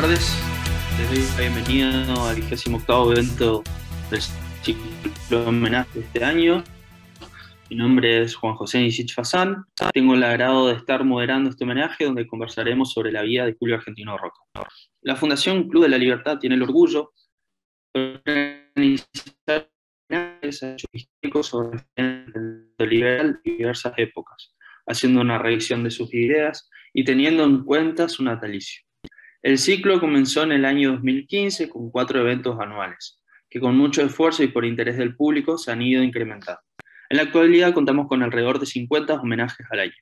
tardes. Les doy la bienvenida al 28º evento del ciclo homenaje de este año. Mi nombre es Juan José Nisich Fazán. Tengo el agrado de estar moderando este homenaje donde conversaremos sobre la vida de Julio Argentino Roca. La Fundación Club de la Libertad tiene el orgullo de organizar homenajes históricos sobre el liberal y diversas épocas, haciendo una revisión de sus ideas y teniendo en cuenta su natalicio. El ciclo comenzó en el año 2015 con 4 eventos anuales, que con mucho esfuerzo y por interés del público se han ido incrementando. En la actualidad contamos con alrededor de 50 homenajes al año.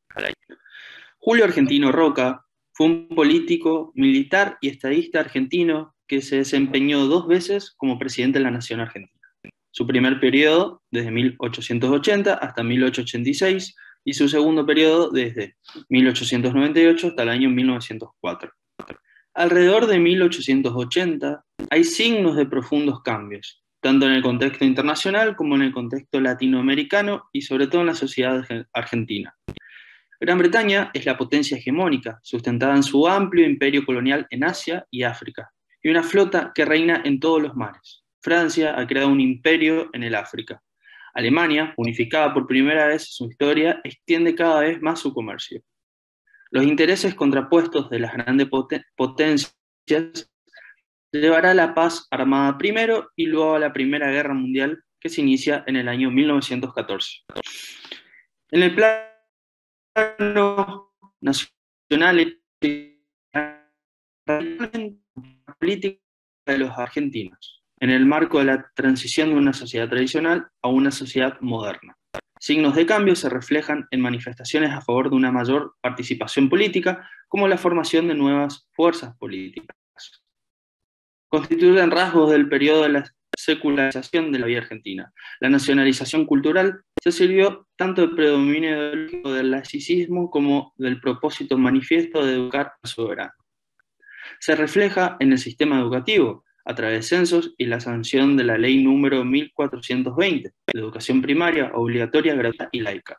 Julio Argentino Roca fue un político, militar y estadista argentino que se desempeñó 2 veces como presidente de la Nación Argentina. Su primer periodo desde 1880 hasta 1886 y su segundo periodo desde 1898 hasta el año 1904. Alrededor de 1880 hay signos de profundos cambios, tanto en el contexto internacional como en el contexto latinoamericano y sobre todo en la sociedad argentina. Gran Bretaña es la potencia hegemónica, sustentada en su amplio imperio colonial en Asia y África, y una flota que reina en todos los mares. Francia ha creado un imperio en el África. Alemania, unificada por primera vez en su historia, extiende cada vez más su comercio. Los intereses contrapuestos de las grandes potencias llevará a la paz armada primero y luego a la Primera Guerra Mundial que se inicia en el año 1914. En el plano nacional y política de los argentinos, en el marco de la transición de una sociedad tradicional a una sociedad moderna. Signos de cambio se reflejan en manifestaciones a favor de una mayor participación política, como la formación de nuevas fuerzas políticas. Constituyen rasgos del periodo de la secularización de la vida argentina. La nacionalización cultural se sirvió tanto del predominio ideológico del laicismo como del propósito manifiesto de educar al soberano. Se refleja en el sistema educativo, a través de censos y la sanción de la ley número 1420, de educación primaria, obligatoria, gratuita y laica.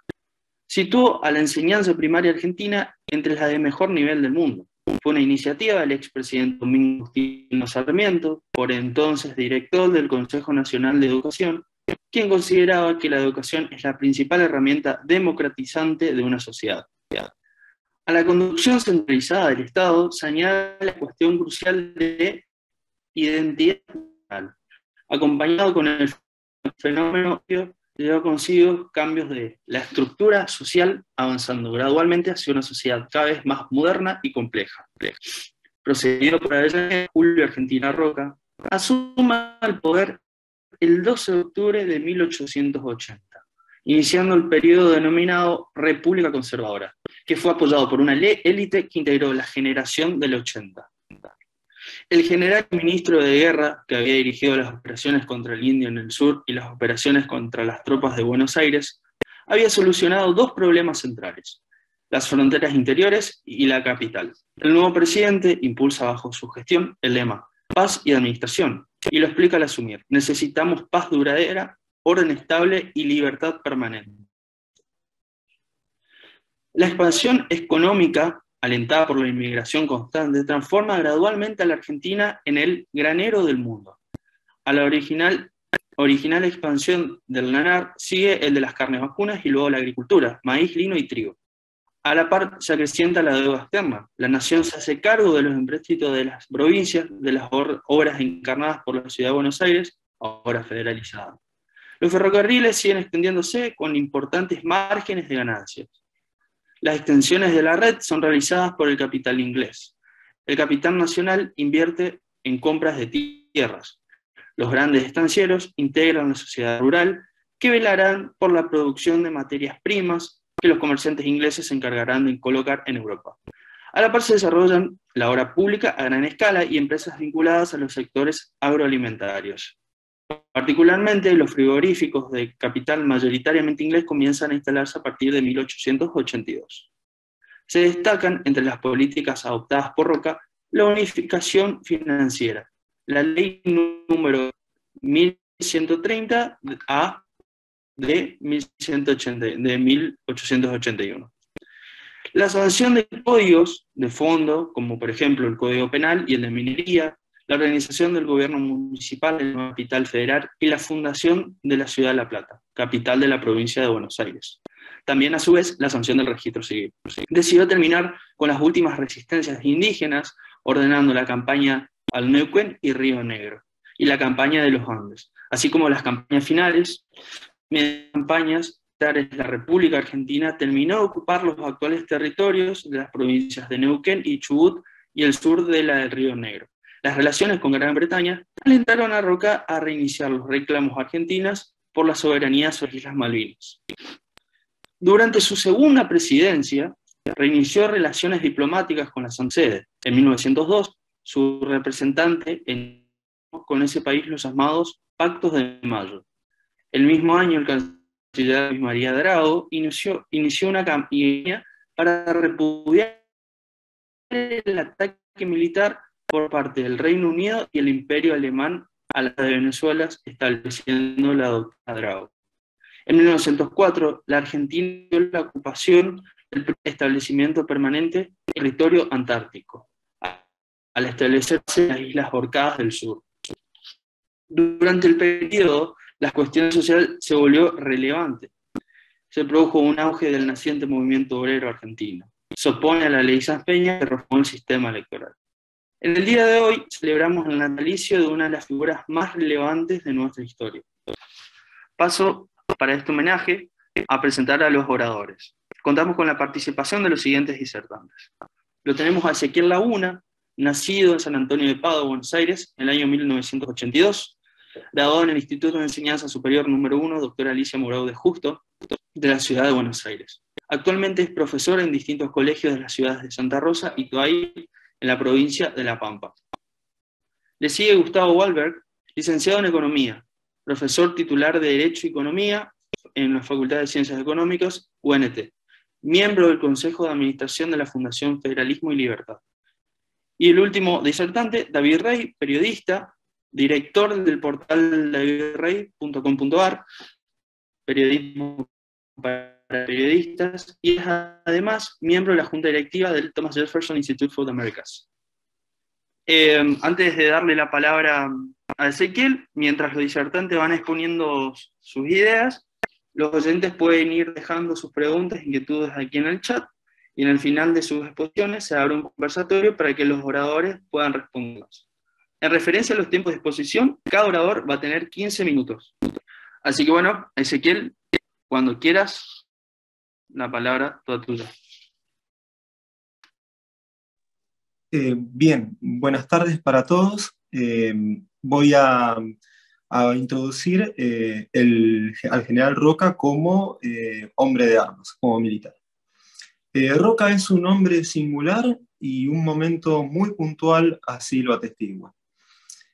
Situó a la enseñanza primaria argentina entre las de mejor nivel del mundo. Fue una iniciativa del expresidente Domingo Justino Sarmiento, por entonces director del Consejo Nacional de Educación, quien consideraba que la educación es la principal herramienta democratizante de una sociedad. A la conducción centralizada del Estado se añade la cuestión crucial de identidad nacional, acompañado con el fenómeno que lleva consigo cambios de la estructura social, avanzando gradualmente hacia una sociedad cada vez más moderna y compleja. Procedido por Julio Argentino Roca, asuma el poder el 12 de octubre de 1880, iniciando el periodo denominado República Conservadora, que fue apoyado por una élite que integró la generación del 80. El general ministro de Guerra, que había dirigido las operaciones contra el indio en el sur y las operaciones contra las tropas de Buenos Aires, había solucionado 2 problemas centrales: las fronteras interiores y la capital. El nuevo presidente impulsa bajo su gestión el lema paz y administración, y lo explica al asumir: necesitamos paz duradera, orden estable y libertad permanente. La expansión económica, alentada por la inmigración constante, transforma gradualmente a la Argentina en el granero del mundo. A la original expansión del lanar sigue el de las carnes vacunas y luego la agricultura, maíz, lino y trigo. A la par se acrecienta la deuda externa. La nación se hace cargo de los empréstitos de las provincias, de las obras encarnadas por la ciudad de Buenos Aires, ahora federalizada. Los ferrocarriles siguen extendiéndose con importantes márgenes de ganancias. Las extensiones de la red son realizadas por el capital inglés. El capital nacional invierte en compras de tierras. Los grandes estancieros integran la sociedad rural, que velarán por la producción de materias primas que los comerciantes ingleses se encargarán de colocar en Europa. A la par se desarrollan la obra pública a gran escala y empresas vinculadas a los sectores agroalimentarios. Particularmente, los frigoríficos de capital mayoritariamente inglés comienzan a instalarse a partir de 1882. Se destacan entre las políticas adoptadas por Roca la unificación financiera, la ley número 1130 A de 1881, La sanción de códigos de fondo, como por ejemplo el Código Penal y el de Minería, la organización del gobierno municipal en la capital federal y la fundación de la ciudad de La Plata, capital de la provincia de Buenos Aires. También, a su vez, la sanción del registro civil. Decidió terminar con las últimas resistencias indígenas, ordenando la campaña al Neuquén y Río Negro, y la campaña de los Andes, así como las campañas finales. Mediante campañas, la República Argentina terminó de ocupar los actuales territorios de las provincias de Neuquén y Chubut y el sur de la del Río Negro. Las relaciones con Gran Bretaña alentaron a Roca a reiniciar los reclamos argentinos por la soberanía sobre las Islas Malvinas. Durante su segunda presidencia, reinició relaciones diplomáticas con la Sede. En 1902, su representante con ese país los llamados Pactos de Mayo. El mismo año, el canciller Luis María Drago inició una campaña para repudiar el ataque militar por parte del Reino Unido y el Imperio Alemán a la de Venezuela, estableciendo la doctrina Drago. En 1904, la Argentina dio la ocupación del establecimiento permanente del territorio antártico, al establecerse en las Islas Orcadas del Sur. Durante el periodo, la cuestión social se volvió relevante. Se produjo un auge del naciente movimiento obrero argentino. Se opone a la ley Sanz Peña que reformó el sistema electoral. En el día de hoy celebramos el natalicio de una de las figuras más relevantes de nuestra historia. Paso para este homenaje a presentar a los oradores. Contamos con la participación de los siguientes disertantes. Lo tenemos a Ezequiel Laguna, nacido en San Antonio de Padua, Buenos Aires, en el año 1982, graduado en el Instituto de Enseñanza Superior número 1, doctora Alicia Morau de Justo, de la ciudad de Buenos Aires. Actualmente es profesor en distintos colegios de las ciudades de Santa Rosa y Toay, en la provincia de La Pampa. Le sigue Gustavo Wahlberg, licenciado en Economía, profesor titular de Derecho y Economía en la Facultad de Ciencias Económicas, UNT, miembro del Consejo de Administración de la Fundación Federalismo y Libertad. Y el último disertante, David Rey, periodista, director del portal davidrey.com.ar, periodismo para periodistas, y es además miembro de la Junta Directiva del Thomas Jefferson Institute for the Americas. Antes de darle la palabra a Ezequiel, mientras los disertantes van exponiendo sus ideas, los oyentes pueden ir dejando sus preguntas, inquietudes aquí en el chat, y en el final de sus exposiciones se abre un conversatorio para que los oradores puedan responderlas. En referencia a los tiempos de exposición, cada orador va a tener 15 minutos. Así que bueno, Ezequiel, cuando quieras, la palabra toda tuya. Bien, buenas tardes para todos. Voy a introducir al general Roca como hombre de armas, como militar. Roca es un hombre singular y un momento muy puntual así lo atestigua.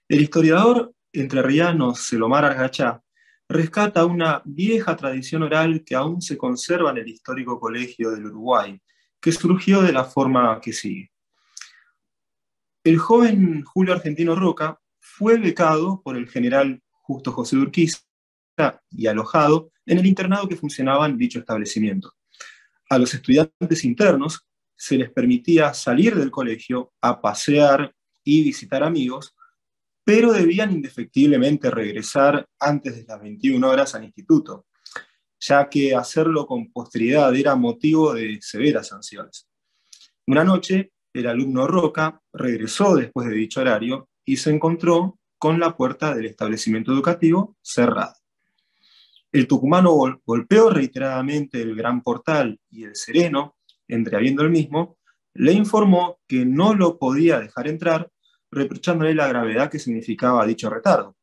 El historiador entrerriano Selomar Argachá rescata una vieja tradición oral que aún se conserva en el histórico Colegio del Uruguay, que surgió de la forma que sigue. El joven Julio Argentino Roca fue becado por el general Justo José de Urquiza y alojado en el internado que funcionaba en dicho establecimiento. A los estudiantes internos se les permitía salir del colegio a pasear y visitar amigos, pero debían indefectiblemente regresar antes de las 21 horas al instituto, ya que hacerlo con posterioridad era motivo de severas sanciones. Una noche, el alumno Roca regresó después de dicho horario y se encontró con la puerta del establecimiento educativo cerrada. El tucumano golpeó reiteradamente el gran portal y el sereno, entreabriendo el mismo, le informó que no lo podía dejar entrar, reprochándole la gravedad que significaba dicho retardo.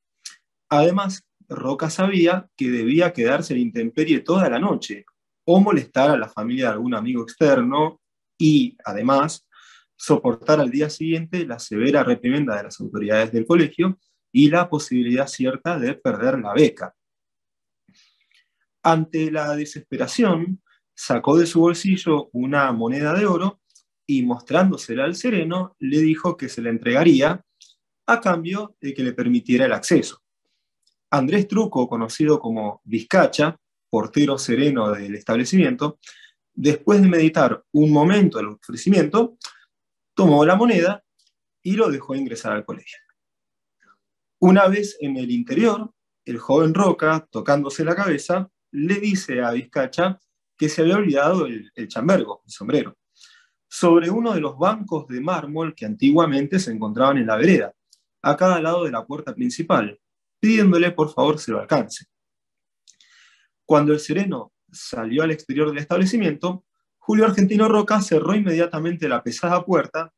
Además, Roca sabía que debía quedarse en intemperie toda la noche, o molestar a la familia de algún amigo externo, y, además, soportar al día siguiente la severa reprimenda de las autoridades del colegio y la posibilidad cierta de perder la beca. Ante la desesperación, sacó de su bolsillo una moneda de oro y, mostrándosela al sereno, le dijo que se la entregaría a cambio de que le permitiera el acceso. Andrés Truco, conocido como Vizcacha, portero sereno del establecimiento, Después de meditar un momento el ofrecimiento, tomó la moneda y lo dejó ingresar al colegio. Una vez en el interior, el joven Roca, tocándose la cabeza, le dice a Vizcacha que se había olvidado el chambergo, el sombrero, sobre uno de los bancos de mármol que antiguamente se encontraban en la vereda, a cada lado de la puerta principal, pidiéndole por favor se lo alcance. Cuando el sereno salió al exterior del establecimiento, Julio Argentino Roca cerró inmediatamente la pesada puerta,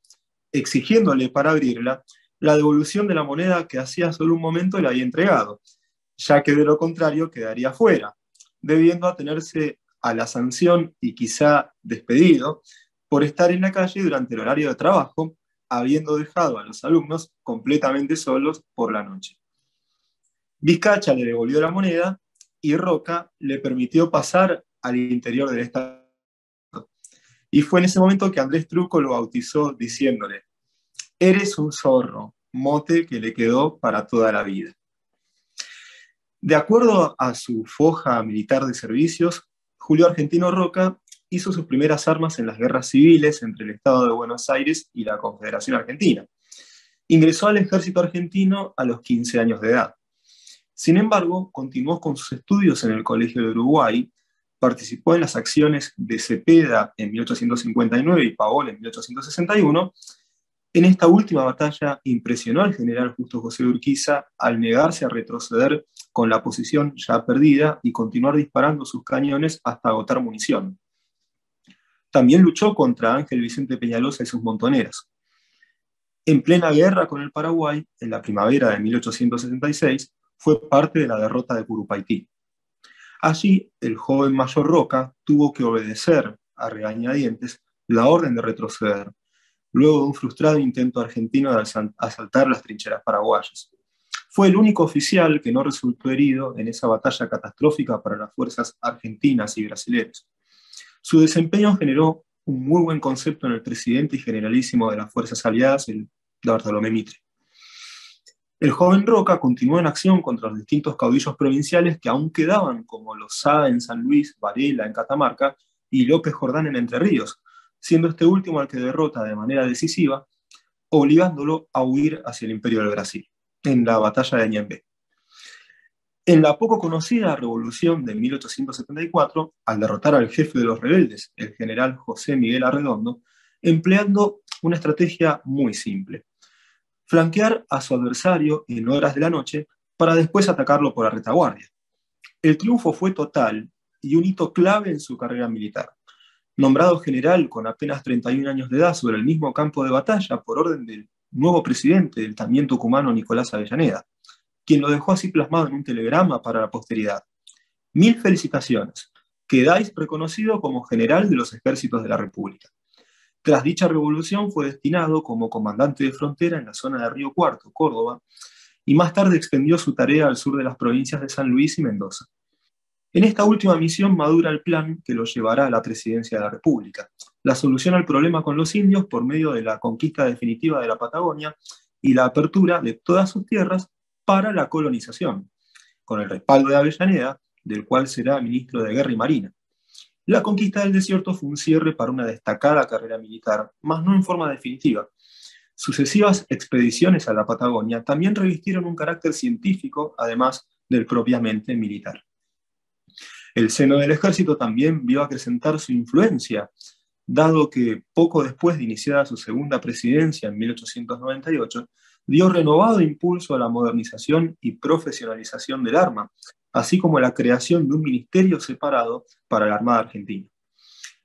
exigiéndole para abrirla la devolución de la moneda que hacía solo un momento le había entregado, ya que de lo contrario quedaría fuera, debiendo atenerse a la sanción y quizá despedido por estar en la calle durante el horario de trabajo, habiendo dejado a los alumnos completamente solos por la noche. Vizcacha le devolvió la moneda y Roca le permitió pasar al interior del establecimiento. Y fue en ese momento que Andrés Truco lo bautizó diciéndole: eres un zorro, mote que le quedó para toda la vida. De acuerdo a su foja militar de servicios, Julio Argentino Roca hizo sus primeras armas en las guerras civiles entre el Estado de Buenos Aires y la Confederación Argentina. Ingresó al ejército argentino a los 15 años de edad. Sin embargo, continuó con sus estudios en el Colegio de Uruguay, participó en las acciones de Cepeda en 1859 y Pavón en 1861. En esta última batalla impresionó al general Justo José de Urquiza al negarse a retroceder con la posición ya perdida y continuar disparando sus cañones hasta agotar munición. También luchó contra Ángel Vicente Peñalosa y sus montoneras. En plena guerra con el Paraguay, en la primavera de 1866, fue parte de la derrota de Curupaití. Allí, el joven mayor Roca tuvo que obedecer a regañadientes la orden de retroceder, luego de un frustrado intento argentino de asaltar las trincheras paraguayas. Fue el único oficial que no resultó herido en esa batalla catastrófica para las fuerzas argentinas y brasileñas. Su desempeño generó un muy buen concepto en el presidente y generalísimo de las fuerzas aliadas, el Bartolomé Mitre. El joven Roca continuó en acción contra los distintos caudillos provinciales que aún quedaban, como los Sá en San Luis, Varela en Catamarca y López Jordán en Entre Ríos, siendo este último al que derrota de manera decisiva, obligándolo a huir hacia el Imperio del Brasil, en la batalla de Ñembe. En la poco conocida Revolución de 1874, al derrotar al jefe de los rebeldes, el general José Miguel Arredondo, empleando una estrategia muy simple: flanquear a su adversario en horas de la noche para después atacarlo por la retaguardia. El triunfo fue total y un hito clave en su carrera militar. Nombrado general con apenas 31 años de edad sobre el mismo campo de batalla por orden del nuevo presidente del también tucumano Nicolás Avellaneda, quien lo dejó así plasmado en un telegrama para la posteridad. 1000 felicitaciones. Quedáis reconocido como general de los ejércitos de la República. Tras dicha revolución fue destinado como comandante de frontera en la zona de Río Cuarto, Córdoba, y más tarde extendió su tarea al sur de las provincias de San Luis y Mendoza. En esta última misión madura el plan que lo llevará a la presidencia de la República: la solución al problema con los indios por medio de la conquista definitiva de la Patagonia y la apertura de todas sus tierras para la colonización, con el respaldo de Avellaneda, del cual será ministro de Guerra y Marina. La conquista del desierto fue un cierre para una destacada carrera militar, mas no en forma definitiva. Sucesivas expediciones a la Patagonia también revistieron un carácter científico, además del propiamente militar. El seno del ejército también vio acrecentar su influencia, dado que poco después de iniciada su segunda presidencia en 1898, dio renovado impulso a la modernización y profesionalización del arma, así como la creación de un ministerio separado para la Armada Argentina.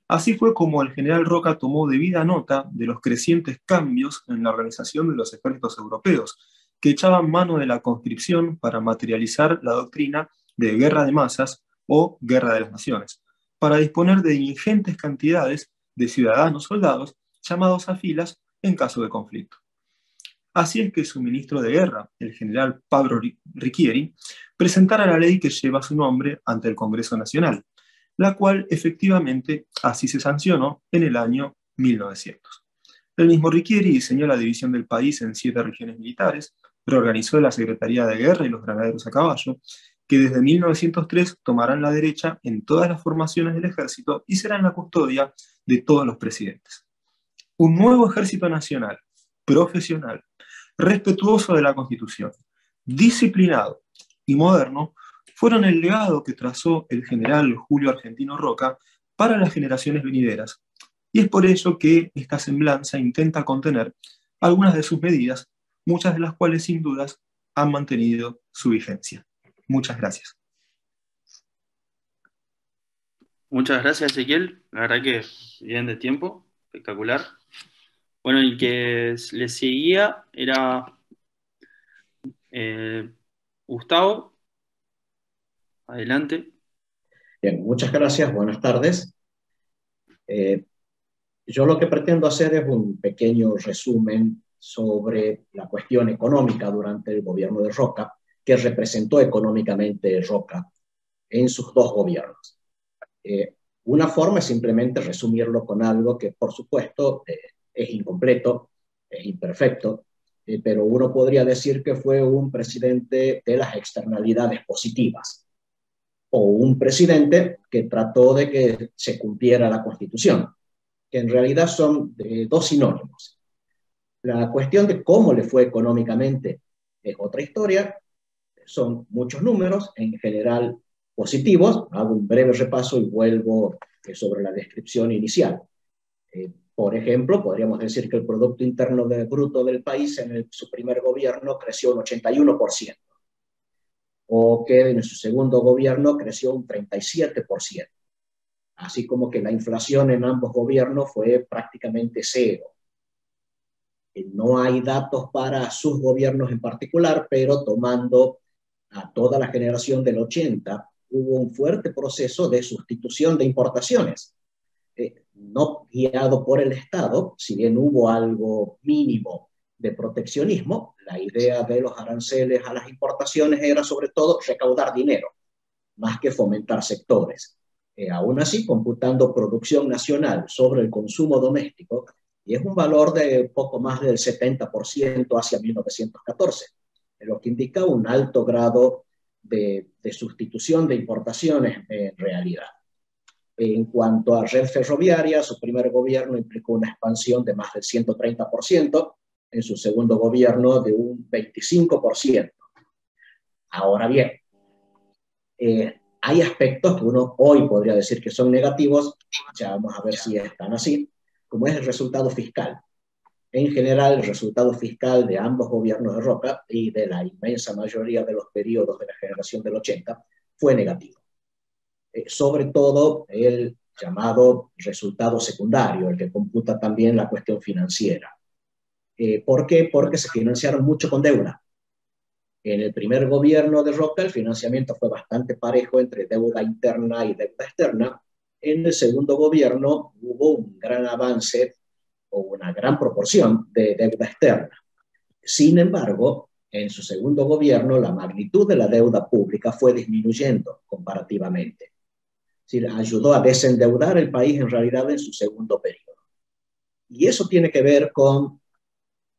Así fue como el general Roca tomó debida nota de los crecientes cambios en la organización de los ejércitos europeos, que echaban mano de la conscripción para materializar la doctrina de guerra de masas o guerra de las naciones, para disponer de ingentes cantidades de ciudadanos soldados llamados a filas en caso de conflicto. Así es que su ministro de guerra, el general Pablo Ricchieri, presentara la ley que lleva su nombre ante el Congreso Nacional, la cual efectivamente así se sancionó en el año 1900. El mismo Ricchieri diseñó la división del país en 7 regiones militares, reorganizó la Secretaría de Guerra y los granaderos a caballo, que desde 1903 tomarán la derecha en todas las formaciones del ejército y serán la custodia de todos los presidentes. Un nuevo ejército nacional, profesional, respetuoso de la Constitución, disciplinado y moderno, fueron el legado que trazó el general Julio Argentino Roca para las generaciones venideras. Y es por ello que esta semblanza intenta contener algunas de sus medidas, muchas de las cuales sin dudas han mantenido su vigencia. Muchas gracias. Muchas gracias, Ezequiel. La verdad que bien de tiempo, espectacular. Bueno, el que le seguía era Gustavo. Adelante. Bien, muchas gracias, buenas tardes. Yo lo que pretendo hacer es un pequeño resumen sobre la cuestión económica durante el gobierno de Roca, que representó económicamente Roca en sus dos gobiernos. Una forma es simplemente resumirlo con algo que, por supuesto, es incompleto, es imperfecto, pero uno podría decir que fue un presidente de las externalidades positivas, o un presidente que trató de que se cumpliera la Constitución, que en realidad son dos sinónimos. La cuestión de cómo le fue económicamente es otra historia, son muchos números, en general positivos. Hago un breve repaso y vuelvo sobre la descripción inicial. Por ejemplo, podríamos decir que el Producto Interno Bruto del país en su primer gobierno creció un 81%, o que en su segundo gobierno creció un 37%, así como que la inflación en ambos gobiernos fue prácticamente cero. No hay datos para sus gobiernos en particular, pero tomando a toda la generación del 80, hubo un fuerte proceso de sustitución de importaciones, no guiado por el Estado, si bien hubo algo mínimo de proteccionismo. La idea de los aranceles a las importaciones era sobre todo recaudar dinero, más que fomentar sectores. Aún así, computando producción nacional sobre el consumo doméstico, y es un valor de poco más del 70% hacia 1914, lo que indica un alto grado de sustitución de importaciones en realidad. En cuanto a red ferroviaria, su primer gobierno implicó una expansión de más del 130%, en su segundo gobierno de un 25%. Ahora bien, hay aspectos que uno hoy podría decir que son negativos, ya vamos a ver si están así, como es el resultado fiscal. En general, el resultado fiscal de ambos gobiernos de Roca y de la inmensa mayoría de los periodos de la generación del 80 fue negativo. Sobre todo el llamado resultado secundario, el que computa también la cuestión financiera. ¿Por qué? Porque se financiaron mucho con deuda. En el primer gobierno de Roca el financiamiento fue bastante parejo entre deuda interna y deuda externa. En el segundo gobierno hubo un gran avance o una gran proporción de deuda externa. Sin embargo, en su segundo gobierno la magnitud de la deuda pública fue disminuyendo comparativamente. Es decir, ayudó a desendeudar el país en realidad en su segundo periodo. Y eso tiene que ver con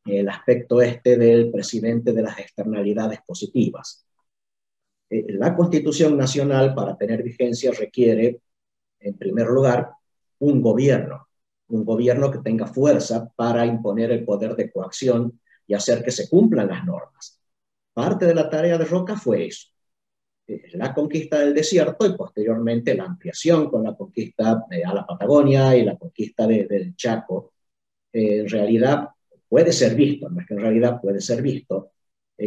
el aspecto este del presidente de las externalidades positivas. La Constitución Nacional, para tener vigencia, requiere, en primer lugar, un gobierno que tenga fuerza para imponer el poder de coacción y hacer que se cumplan las normas. Parte de la tarea de Roca fue eso. La conquista del desierto y posteriormente la ampliación con la conquista a la Patagonia y la conquista del Chaco, en realidad puede ser visto, no es que en realidad puede ser visto,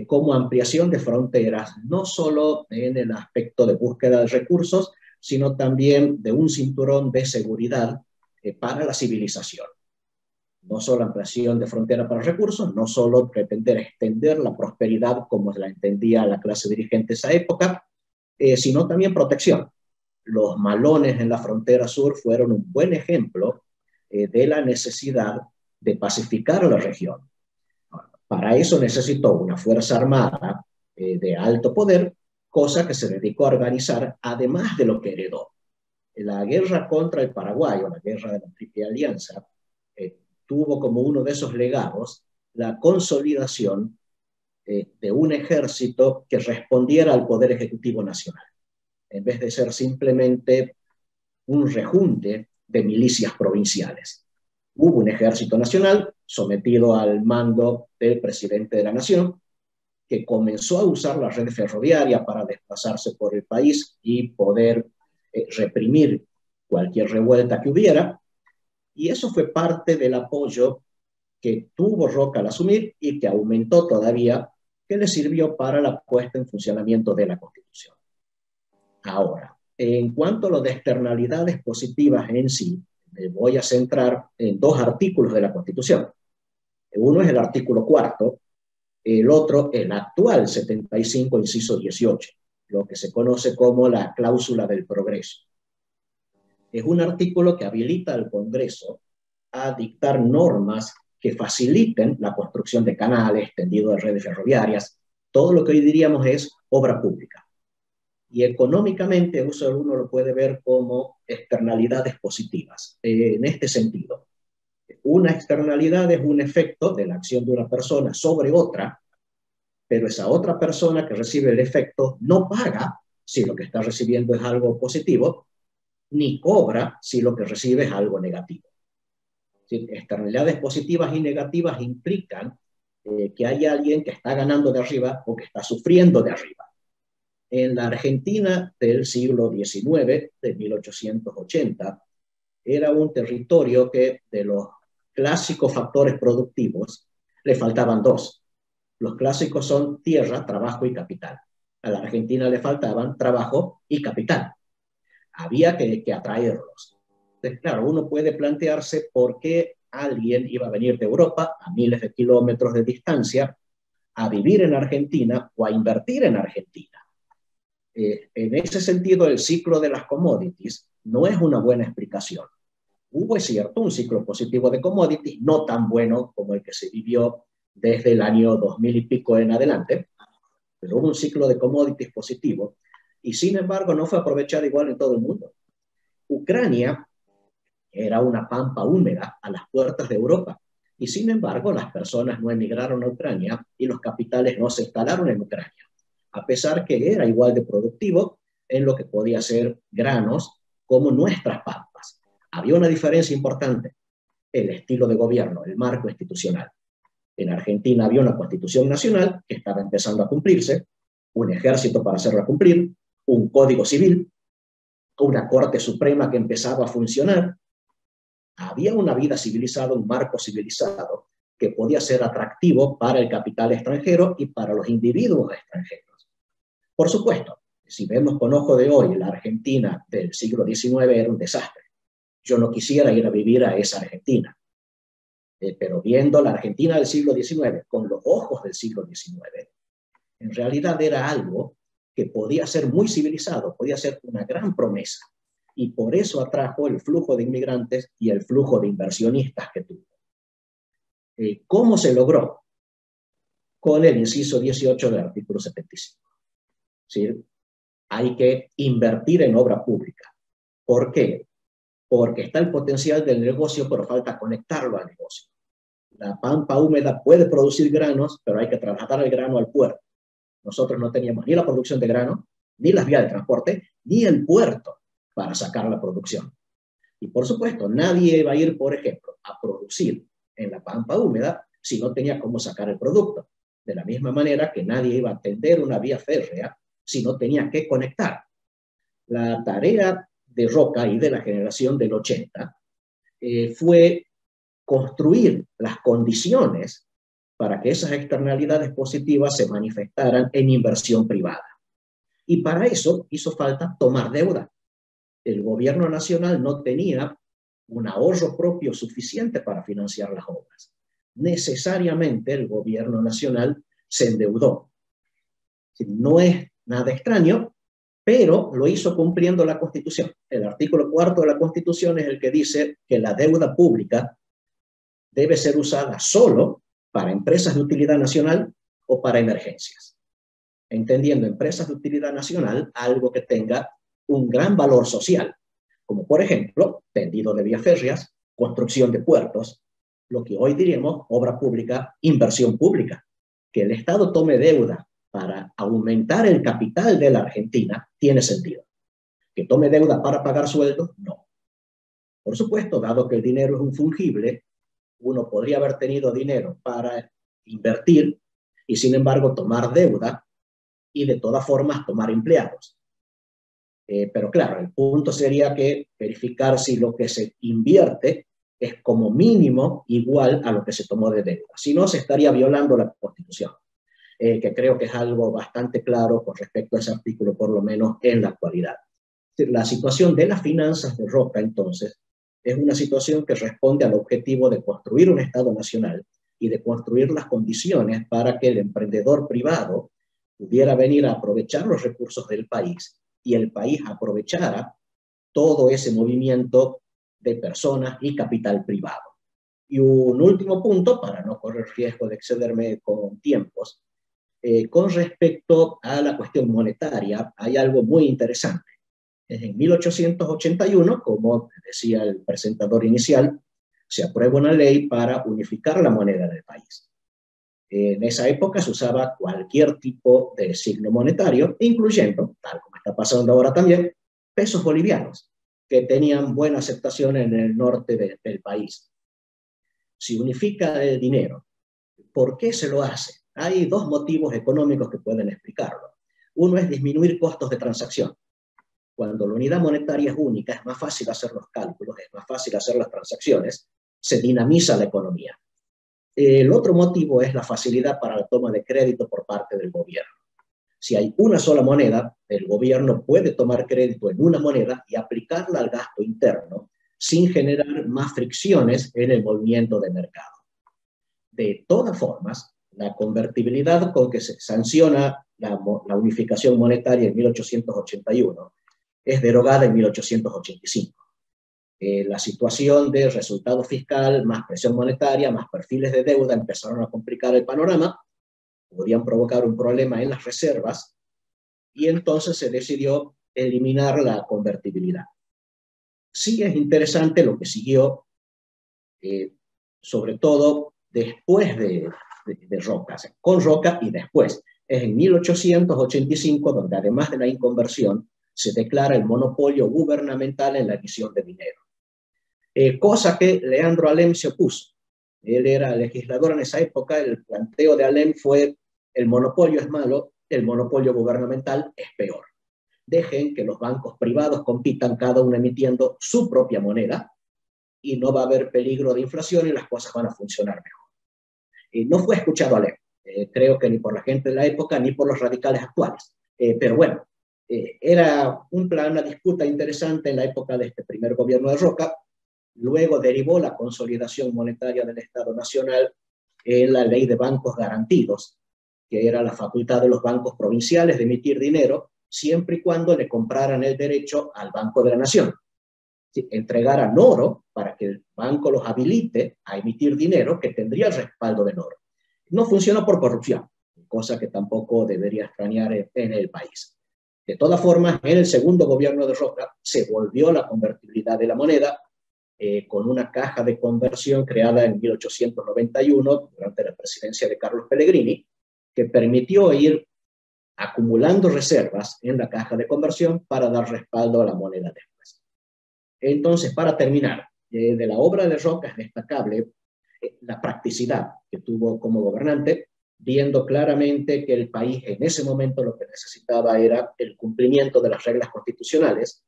como ampliación de fronteras, no solo en el aspecto de búsqueda de recursos, sino también de un cinturón de seguridad para la civilización. No solo ampliación de frontera para recursos, no solo pretender extender la prosperidad como la entendía la clase dirigente de esa época, sino también protección. Los malones en la frontera sur fueron un buen ejemplo de la necesidad de pacificar la región. Para eso necesitó una fuerza armada de alto poder, cosa que se dedicó a organizar además de lo que heredó. La guerra contra el Paraguay, o la guerra de la Triple Alianza, tuvo como uno de esos legados la consolidación de un ejército que respondiera al Poder Ejecutivo Nacional, en vez de ser simplemente un rejunte de milicias provinciales. Hubo un ejército nacional sometido al mando del presidente de la nación, que comenzó a usar la red ferroviaria para desplazarse por el país y poder reprimir cualquier revuelta que hubiera, y eso fue parte del apoyo que tuvo Roca al asumir y que aumentó todavía, que le sirvió para la puesta en funcionamiento de la Constitución. Ahora, en cuanto a lo de externalidades positivas en sí, me voy a centrar en dos artículos de la Constitución. Uno es el artículo 4, el otro el actual 75, inciso 18, lo que se conoce como la cláusula del progreso. Es un artículo que habilita al Congreso a dictar normas que faciliten la construcción de canales, tendido de redes ferroviarias, todo lo que hoy diríamos es obra pública. Y económicamente eso uno lo puede ver como externalidades positivas. En este sentido, una externalidad es un efecto de la acción de una persona sobre otra, pero esa otra persona que recibe el efecto no paga si lo que está recibiendo es algo positivo, ni cobra si lo que recibe es algo negativo. ¿Sí? Externalidades positivas y negativas implican que hay alguien que está ganando de arriba o que está sufriendo de arriba. En la Argentina del siglo XIX, de 1880, era un territorio que de los clásicos factores productivos le faltaban dos. Los clásicos son tierra, trabajo y capital. A la Argentina le faltaban trabajo y capital. Había que atraerlos. Entonces, claro, uno puede plantearse por qué alguien iba a venir de Europa a miles de kilómetros de distancia a vivir en Argentina o a invertir en Argentina. En ese sentido, el ciclo de las commodities no es una buena explicación. Hubo, es cierto, un ciclo positivo de commodities, no tan bueno como el que se vivió desde el año 2000 y pico en adelante, pero hubo un ciclo de commodities positivo, y sin embargo no fue aprovechado igual en todo el mundo. Ucrania era una pampa húmeda a las puertas de Europa, y sin embargo las personas no emigraron a Ucrania y los capitales no se instalaron en Ucrania, a pesar que era igual de productivo en lo que podía ser granos como nuestras pampas. Había una diferencia importante: el estilo de gobierno, el marco institucional. En Argentina había una constitución nacional que estaba empezando a cumplirse, un ejército para hacerla cumplir, un código civil, una corte suprema que empezaba a funcionar. Había una vida civilizada, un marco civilizado que podía ser atractivo para el capital extranjero y para los individuos extranjeros. Por supuesto, si vemos con ojo de hoy, la Argentina del siglo XIX era un desastre. Yo no quisiera ir a vivir a esa Argentina. Pero viendo la Argentina del siglo XIX con los ojos del siglo XIX, en realidad era algo que podía ser muy civilizado, podía ser una gran promesa, y por eso atrajo el flujo de inmigrantes y el flujo de inversionistas que tuvo. ¿Cómo se logró? Con el inciso 18 del artículo 75. ¿Sí? Hay que invertir en obra pública. ¿Por qué? Porque está el potencial del negocio, pero falta conectarlo al negocio. La pampa húmeda puede producir granos, pero hay que trasladar el grano al puerto. Nosotros no teníamos ni la producción de grano, ni las vías de transporte, ni el puerto para sacar la producción. Y por supuesto, nadie iba a ir, por ejemplo, a producir en la pampa húmeda si no tenía cómo sacar el producto. De la misma manera que nadie iba a tender una vía férrea si no tenía que conectar. La tarea de Roca y de la generación del 80 fue construir las condiciones para que esas externalidades positivas se manifestaran en inversión privada. Y para eso hizo falta tomar deuda. El gobierno nacional no tenía un ahorro propio suficiente para financiar las obras. Necesariamente el gobierno nacional se endeudó. No es nada extraño, pero lo hizo cumpliendo la Constitución. El artículo 4 de la Constitución es el que dice que la deuda pública debe ser usada solo para empresas de utilidad nacional o para emergencias. Entendiendo empresas de utilidad nacional algo que tenga un gran valor social, como por ejemplo, tendido de vías férreas, construcción de puertos, lo que hoy diríamos obra pública, inversión pública, que el Estado tome deuda para aumentar el capital de la Argentina tiene sentido. Que tome deuda para pagar sueldos, no. Por supuesto, dado que el dinero es un fungible, uno podría haber tenido dinero para invertir y sin embargo tomar deuda y de todas formas tomar empleados. Pero claro, el punto sería que verificar si lo que se invierte es como mínimo igual a lo que se tomó de deuda. Si no, se estaría violando la Constitución, que creo que es algo bastante claro con respecto a ese artículo, por lo menos en la actualidad. La situación de las finanzas de Roca, entonces, es una situación que responde al objetivo de construir un Estado nacional y de construir las condiciones para que el emprendedor privado pudiera venir a aprovechar los recursos del país y el país aprovechara todo ese movimiento de personas y capital privado. Y un último punto, para no correr riesgo de excederme con tiempos, con respecto a la cuestión monetaria, hay algo muy interesante. En 1881, como decía el presentador inicial, se aprueba una ley para unificar la moneda del país. En esa época se usaba cualquier tipo de signo monetario, incluyendo, tal como está pasando ahora también, pesos bolivianos, que tenían buena aceptación en el norte del país. Se unifica el dinero. ¿Por qué se lo hace? Hay dos motivos económicos que pueden explicarlo. Uno es disminuir costos de transacción. Cuando la unidad monetaria es única, es más fácil hacer los cálculos, es más fácil hacer las transacciones, se dinamiza la economía. El otro motivo es la facilidad para la toma de crédito por parte del gobierno. Si hay una sola moneda, el gobierno puede tomar crédito en una moneda y aplicarla al gasto interno sin generar más fricciones en el movimiento de mercado. De todas formas, la convertibilidad con que se sanciona la unificación monetaria en 1881 es derogada en 1885. La situación de resultado fiscal, más presión monetaria, más perfiles de deuda empezaron a complicar el panorama, podrían provocar un problema en las reservas, y entonces se decidió eliminar la convertibilidad. Sí es interesante lo que siguió, sobre todo después de Roca, o sea, con Roca y después. Es en 1885 donde además de la inconversión, se declara el monopolio gubernamental en la emisión de dinero. Cosa que Leandro Alem se opuso. Él era legislador en esa época, el planteo de Alem fue: el monopolio es malo, el monopolio gubernamental es peor. Dejen que los bancos privados compitan cada uno emitiendo su propia moneda y no va a haber peligro de inflación y las cosas van a funcionar mejor. No fue escuchado Alem, creo que ni por la gente de la época ni por los radicales actuales. Pero bueno, era una disputa interesante en la época de este primer gobierno de Roca. Luego derivó la consolidación monetaria del Estado Nacional en la ley de bancos garantidos, que era la facultad de los bancos provinciales de emitir dinero siempre y cuando le compraran el derecho al Banco de la Nación. Entregaran oro para que el banco los habilite a emitir dinero que tendría el respaldo del oro. No funcionó por corrupción, cosa que tampoco debería extrañar en el país. De todas formas, en el segundo gobierno de Roca se volvió la convertibilidad de la moneda, con una caja de conversión creada en 1891 durante la presidencia de Carlos Pellegrini, que permitió ir acumulando reservas en la caja de conversión para dar respaldo a la moneda después. Entonces, para terminar, de la obra de Roca es destacable la practicidad que tuvo como gobernante, viendo claramente que el país en ese momento lo que necesitaba era el cumplimiento de las reglas constitucionales,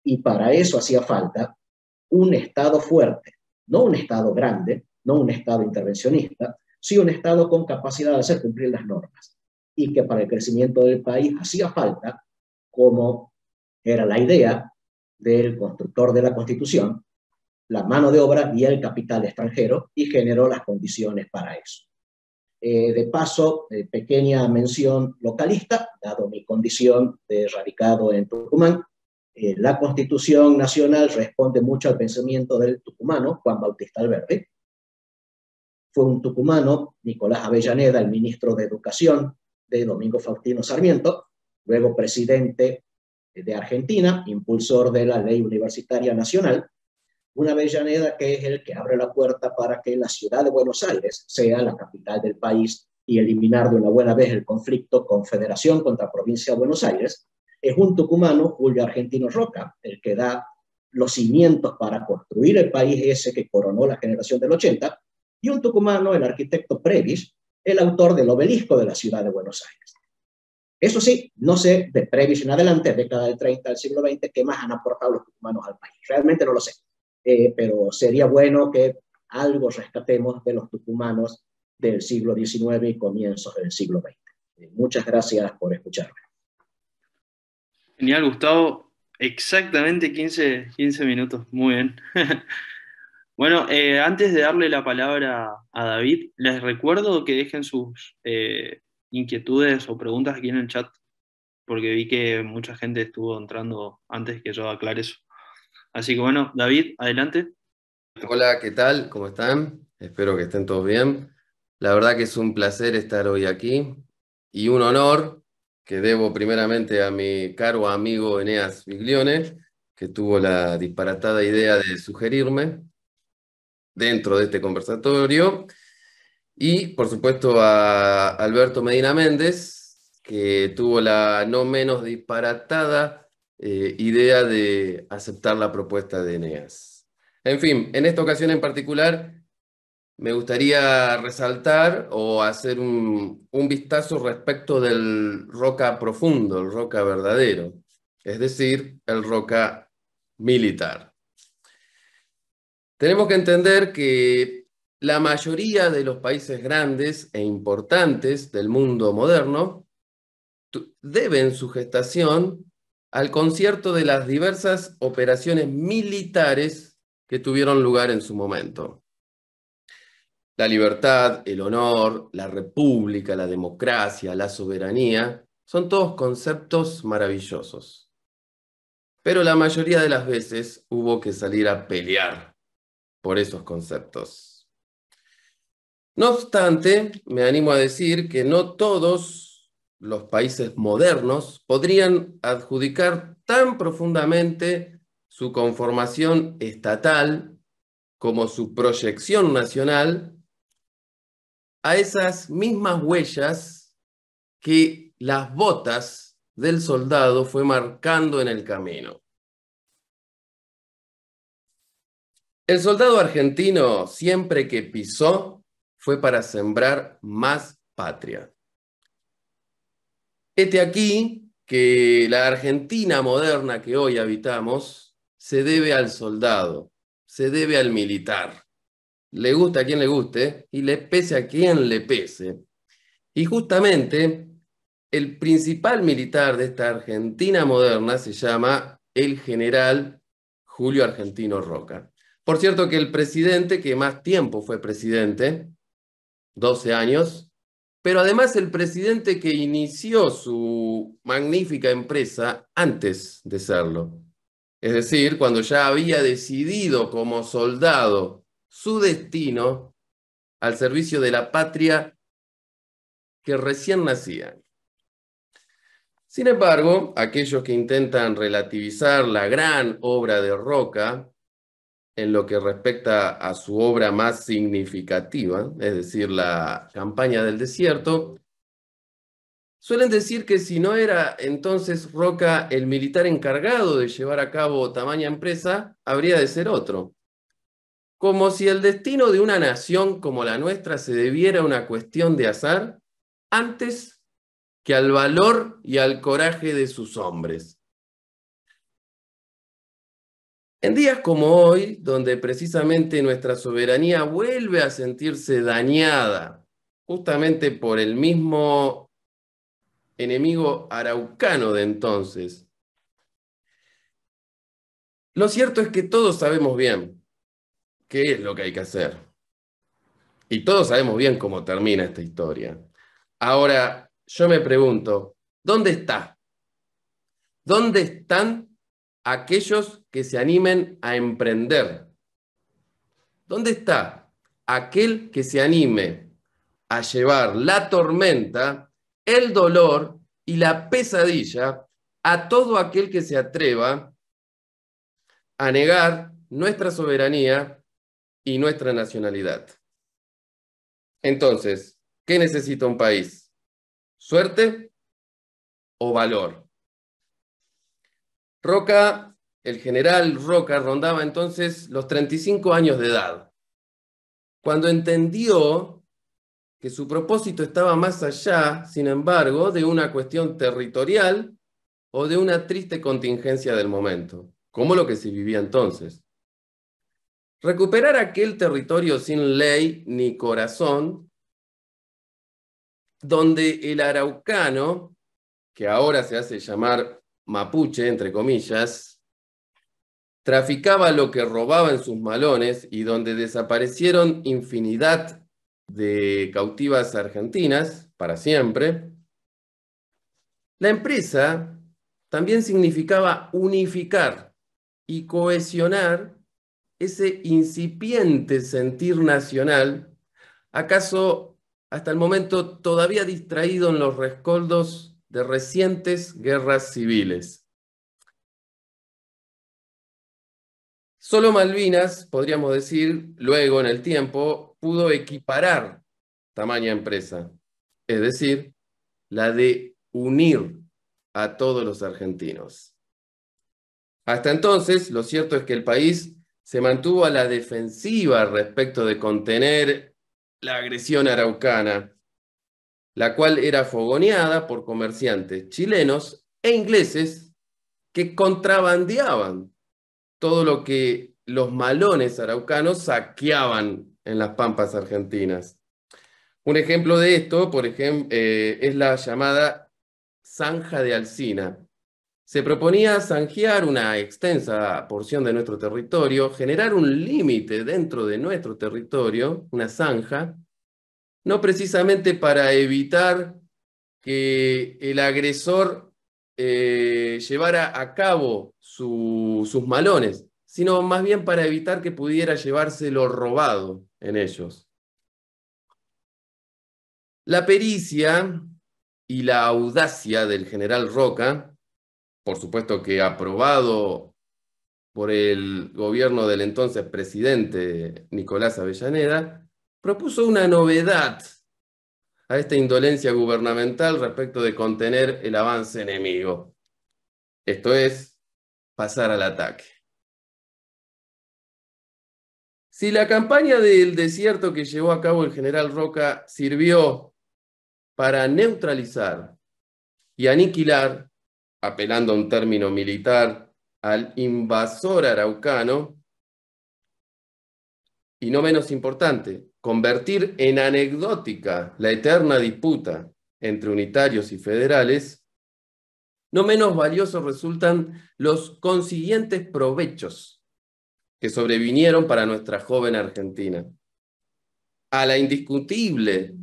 y para eso hacía falta un Estado fuerte, no un Estado grande, no un Estado intervencionista, sí un Estado con capacidad de hacer cumplir las normas, y que para el crecimiento del país hacía falta, como era la idea del constructor de la Constitución, la mano de obra y el capital extranjero, y generó las condiciones para eso. De paso, pequeña mención localista, dado mi condición de radicado en Tucumán, la Constitución Nacional responde mucho al pensamiento del tucumano Juan Bautista Alberdi. Fue un tucumano, Nicolás Avellaneda, el ministro de Educación de Domingo Faustino Sarmiento, luego presidente de Argentina, impulsor de la Ley Universitaria Nacional, una Avellaneda que es el que abre la puerta para que la ciudad de Buenos Aires sea la capital del país y eliminar de una buena vez el conflicto Confederación contra Provincia de Buenos Aires, es un tucumano, Julio Argentino Roca, el que da los cimientos para construir el país ese que coronó la generación del 80, y un tucumano, el arquitecto Previs, el autor del obelisco de la ciudad de Buenos Aires. Eso sí, no sé de Previs en adelante, década del 30 del siglo XX, qué más han aportado los tucumanos al país. Realmente no lo sé, pero sería bueno que algo rescatemos de los tucumanos del siglo XIX y comienzos del siglo XX. Muchas gracias por escucharme. Genial, Gustavo. Exactamente 15 minutos. Muy bien. Bueno, antes de darle la palabra a David, les recuerdo que dejen sus inquietudes o preguntas aquí en el chat, porque vi que mucha gente estuvo entrando antes que yo aclare eso. Así que bueno, David, adelante. Hola, ¿qué tal? ¿Cómo están? Espero que estén todos bien. La verdad que es un placer estar hoy aquí y un honor que debo primeramente a mi caro amigo Eneas Biglione, que tuvo la disparatada idea de sugerirme dentro de este conversatorio, y por supuesto a Alberto Medina Méndez, que tuvo la no menos disparatada idea de aceptar la propuesta de Eneas. En fin, en esta ocasión en particular me gustaría resaltar o hacer un vistazo respecto del Roca profundo, el Roca verdadero, es decir, el Roca militar. Tenemos que entender que la mayoría de los países grandes e importantes del mundo moderno deben su gestación al concierto de las diversas operaciones militares que tuvieron lugar en su momento. La libertad, el honor, la república, la democracia, la soberanía, son todos conceptos maravillosos. Pero la mayoría de las veces hubo que salir a pelear por esos conceptos. No obstante, me animo a decir que no todos los países modernos podrían adjudicar tan profundamente su conformación estatal como su proyección nacional a esas mismas huellas que las botas del soldado fue marcando en el camino. El soldado argentino, siempre que pisó, fue para sembrar más patria. Hete aquí que la Argentina moderna que hoy habitamos se debe al soldado, se debe al militar. Le gusta a quien le guste y le pese a quien le pese. Y justamente el principal militar de esta Argentina moderna se llama el general Julio Argentino Roca. Por cierto que el presidente que más tiempo fue presidente, 12 años, pero además el presidente que inició su magnífica empresa antes de serlo. Es decir, cuando ya había decidido como soldado su destino al servicio de la patria que recién nacía. Sin embargo, aquellos que intentan relativizar la gran obra de Roca en lo que respecta a su obra más significativa, es decir, la campaña del desierto, suelen decir que si no era entonces Roca el militar encargado de llevar a cabo tamaña empresa, habría de ser otro. Como si el destino de una nación como la nuestra se debiera a una cuestión de azar, antes que al valor y al coraje de sus hombres. En días como hoy, donde precisamente nuestra soberanía vuelve a sentirse dañada, justamente por el mismo enemigo araucano de entonces, lo cierto es que todos sabemos bien qué es lo que hay que hacer. Y todos sabemos bien cómo termina esta historia. Ahora, yo me pregunto, ¿dónde está? ¿Dónde están aquellos que se animen a emprender? ¿Dónde está aquel que se anime a llevar la tormenta, el dolor y la pesadilla a todo aquel que se atreva a negar nuestra soberanía y nuestra nacionalidad? Entonces, ¿Qué necesita un país? ¿Suerte o valor? Roca, el general Roca, rondaba entonces los 35 años de edad, cuando entendió que su propósito estaba más allá, sin embargo, de una cuestión territorial o de una triste contingencia del momento, como lo que se vivía entonces. Recuperar aquel territorio sin ley ni corazón, donde el araucano, que ahora se hace llamar mapuche, entre comillas, traficaba lo que robaba en sus malones y donde desaparecieron infinidad de cautivas argentinas para siempre. La empresa también significaba unificar y cohesionar ese incipiente sentir nacional, acaso hasta el momento todavía distraído en los rescoldos de recientes guerras civiles. Solo Malvinas, podríamos decir, luego en el tiempo, pudo equiparar tamaña empresa, es decir, la de unir a todos los argentinos. Hasta entonces, lo cierto es que el país se mantuvo a la defensiva respecto de contener la agresión araucana, la cual era fogoneada por comerciantes chilenos e ingleses que contrabandeaban todo lo que los malones araucanos saqueaban en las pampas argentinas. Un ejemplo de esto, por ejemplo, es la llamada Zanja de Alsina. Se proponía zanjear una extensa porción de nuestro territorio, generar un límite dentro de nuestro territorio, una zanja, no precisamente para evitar que el agresor llevara a cabo sus malones, sino más bien para evitar que pudiera llevarse lo robado en ellos. La pericia y la audacia del general Roca, por supuesto que aprobado por el gobierno del entonces presidente Nicolás Avellaneda, propuso una novedad a esta indolencia gubernamental respecto de contener el avance enemigo. Esto es, pasar al ataque. Si la campaña del desierto que llevó a cabo el general Roca sirvió para neutralizar y aniquilar, apelando a un término militar, al invasor araucano, y no menos importante, convertir en anecdótica la eterna disputa entre unitarios y federales, no menos valiosos resultan los consiguientes provechos que sobrevinieron para nuestra joven Argentina. A la indiscutible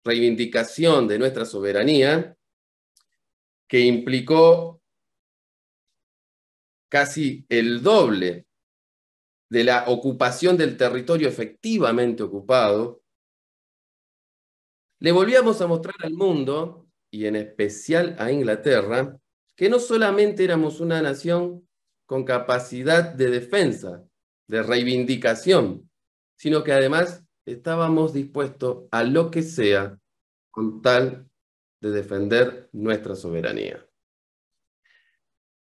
reivindicación de nuestra soberanía, que implicó casi el doble de la ocupación del territorio efectivamente ocupado, le volvíamos a mostrar al mundo, y en especial a Inglaterra, que no solamente éramos una nación con capacidad de defensa, de reivindicación, sino que además estábamos dispuestos a lo que sea con tal de defender nuestra soberanía.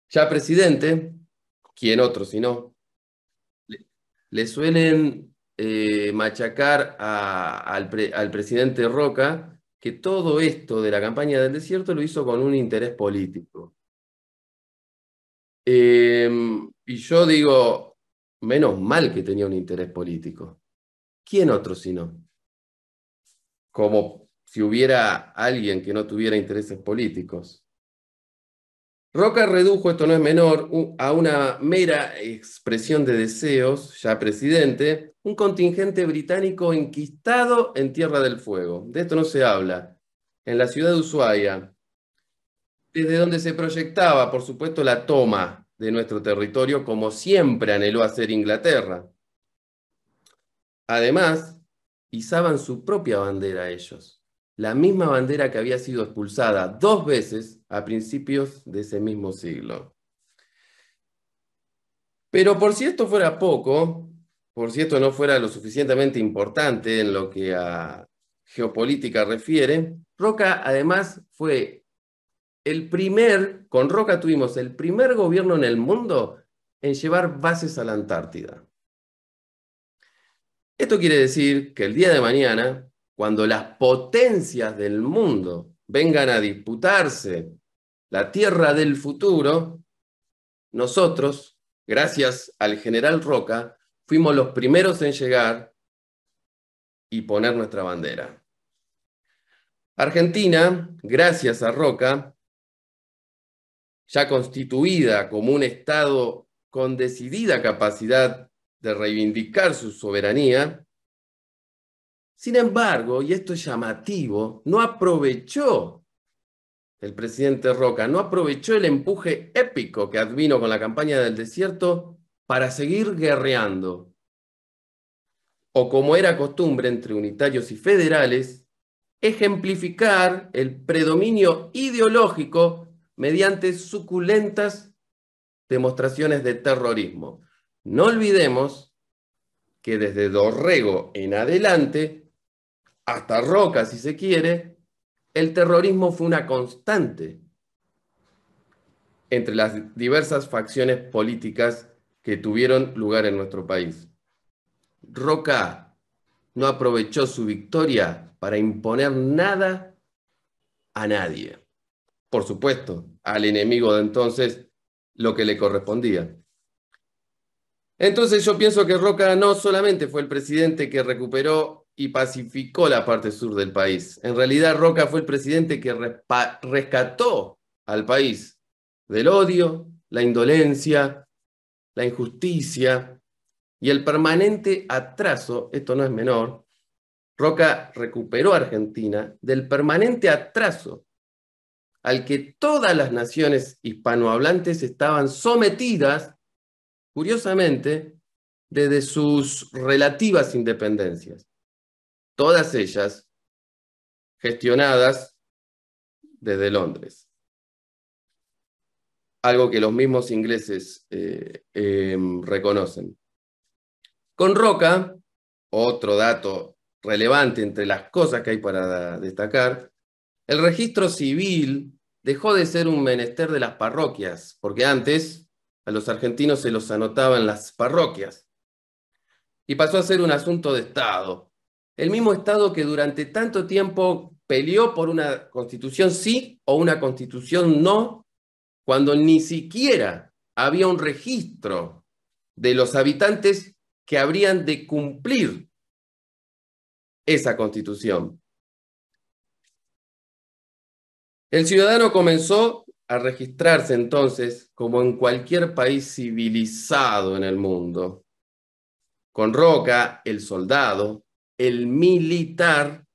Ya presidente, ¿quién otro si no? Le suelen machacar al presidente Roca que todo esto de la campaña del desierto lo hizo con un interés político. Y yo digo, menos mal que tenía un interés político. ¿Quién otro si no? Como si hubiera alguien que no tuviera intereses políticos. Roca redujo, esto no es menor, a una mera expresión de deseos, ya presidente, un contingente británico enquistado en Tierra del Fuego. De esto no se habla. En la ciudad de Ushuaia, desde donde se proyectaba, por supuesto, la toma de nuestro territorio, como siempre anheló hacer Inglaterra. Además, izaban su propia bandera ellos. La misma bandera que había sido expulsada 2 veces a principios de ese mismo siglo. Pero por si esto fuera poco, por si esto no fuera lo suficientemente importante en lo que a geopolítica refiere, Roca además fue con Roca tuvimos el primer gobierno en el mundo en llevar bases a la Antártida. Esto quiere decir que el día de mañana, cuando las potencias del mundo vengan a disputarse la tierra del futuro, nosotros, gracias al general Roca, fuimos los primeros en llegar y poner nuestra bandera. Argentina, gracias a Roca, ya constituida como un Estado con decidida capacidad de reivindicar su soberanía, sin embargo, y esto es llamativo, no aprovechó el presidente Roca, no aprovechó el empuje épico que advino con la campaña del desierto para seguir guerreando, o como era costumbre entre unitarios y federales, ejemplificar el predominio ideológico mediante suculentas demostraciones de terrorismo. No olvidemos que desde Dorrego en adelante, hasta Roca si se quiere, el terrorismo fue una constante entre las diversas facciones políticas que tuvieron lugar en nuestro país. Roca no aprovechó su victoria para imponer nada a nadie. Por supuesto, al enemigo de entonces lo que le correspondía. Entonces yo pienso que Roca no solamente fue el presidente que recuperó y pacificó la parte sur del país. En realidad Roca fue el presidente que rescató al país del odio, la indolencia, la injusticia y el permanente atraso, esto no es menor. Roca recuperó a Argentina del permanente atraso al que todas las naciones hispanohablantes estaban sometidas, curiosamente, desde sus relativas independencias. Todas ellas gestionadas desde Londres. Algo que los mismos ingleses reconocen. Con Roca, otro dato relevante entre las cosas que hay para destacar, el registro civil dejó de ser un menester de las parroquias, porque antes a los argentinos se los anotaba en las parroquias, y pasó a ser un asunto de Estado. El mismo Estado que durante tanto tiempo peleó por una constitución sí o una constitución no, cuando ni siquiera había un registro de los habitantes que habrían de cumplir esa constitución. El ciudadano comenzó a registrarse entonces como en cualquier país civilizado en el mundo. Con Roca, el soldado, el militar,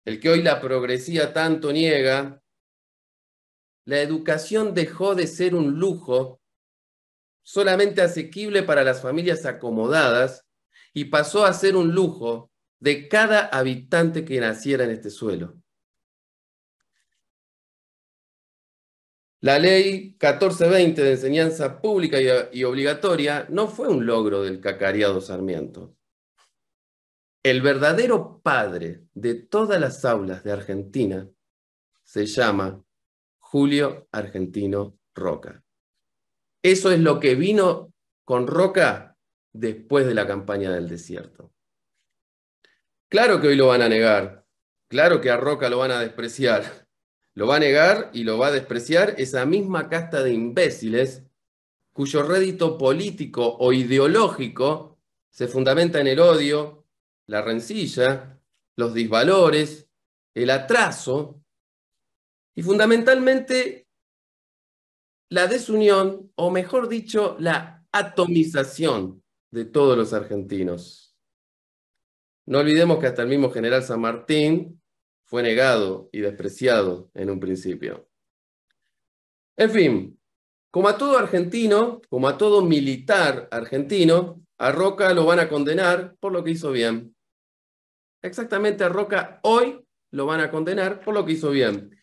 el que hoy la progresía tanto niega, la educación dejó de ser un lujo solamente asequible para las familias acomodadas y pasó a ser un lujo de cada habitante que naciera en este suelo. La ley 1420 de enseñanza pública y obligatoria no fue un logro del cacareado Sarmiento. El verdadero padre de todas las aulas de Argentina se llama Julio Argentino Roca. Eso es lo que vino con Roca después de la campaña del desierto. Claro que hoy lo van a negar, claro que a Roca lo van a despreciar. Lo va a negar y lo va a despreciar esa misma casta de imbéciles cuyo rédito político o ideológico se fundamenta en el odio, la rencilla, los disvalores, el atraso y fundamentalmente la desunión, o mejor dicho, la atomización de todos los argentinos. No olvidemos que hasta el mismo general San Martín fue negado y despreciado en un principio. En fin, como a todo argentino, como a todo militar argentino, a Roca lo van a condenar por lo que hizo bien. Exactamente, a Roca hoy lo van a condenar por lo que hizo bien.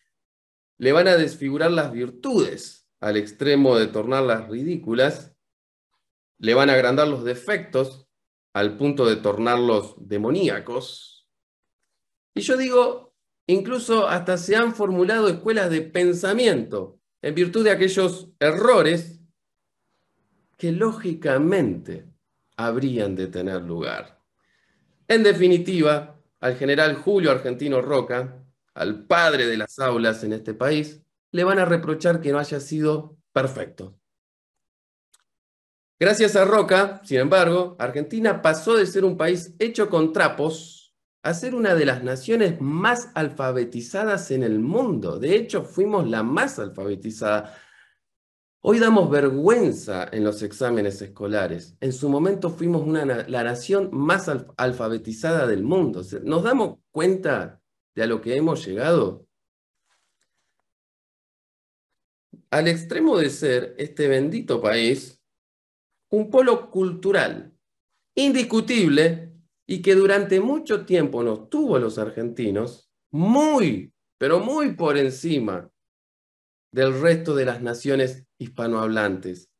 Le van a desfigurar las virtudes al extremo de tornarlas ridículas, le van a agrandar los defectos al punto de tornarlos demoníacos, Y yo digo, incluso hasta se han formulado escuelas de pensamiento en virtud de aquellos errores que lógicamente habrían de tener lugar. En definitiva, al general Julio Argentino Roca, al padre de las aulas en este país, le van a reprochar que no haya sido perfecto. Gracias a Roca, sin embargo, Argentina pasó de ser un país hecho con trapos a ser una de las naciones más alfabetizadas en el mundo. De hecho, fuimos la más alfabetizada. Hoy damos vergüenza en los exámenes escolares. En su momento fuimos la nación más alfabetizada del mundo. ¿Nos damos cuenta de a lo que hemos llegado? Al extremo de ser este bendito país un polo cultural indiscutible y que durante mucho tiempo nos tuvo a los argentinos muy, pero muy por encima del resto de las naciones hispanohablantes.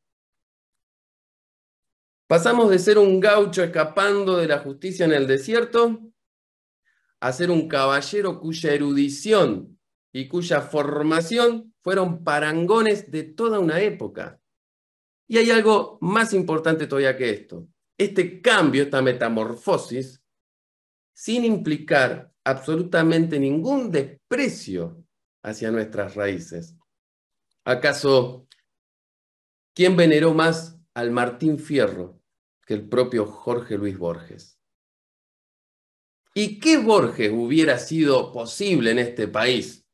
Pasamos de ser un gaucho escapando de la justicia en el desierto a ser un caballero cuya erudición y cuya formación fueron parangones de toda una época. Y hay algo más importante todavía que esto. Este cambio, esta metamorfosis, sin implicar absolutamente ningún desprecio hacia nuestras raíces. ¿Acaso quién veneró más al Martín Fierro que el propio Jorge Luis Borges? ¿Y qué Borges hubiera sido posible en este país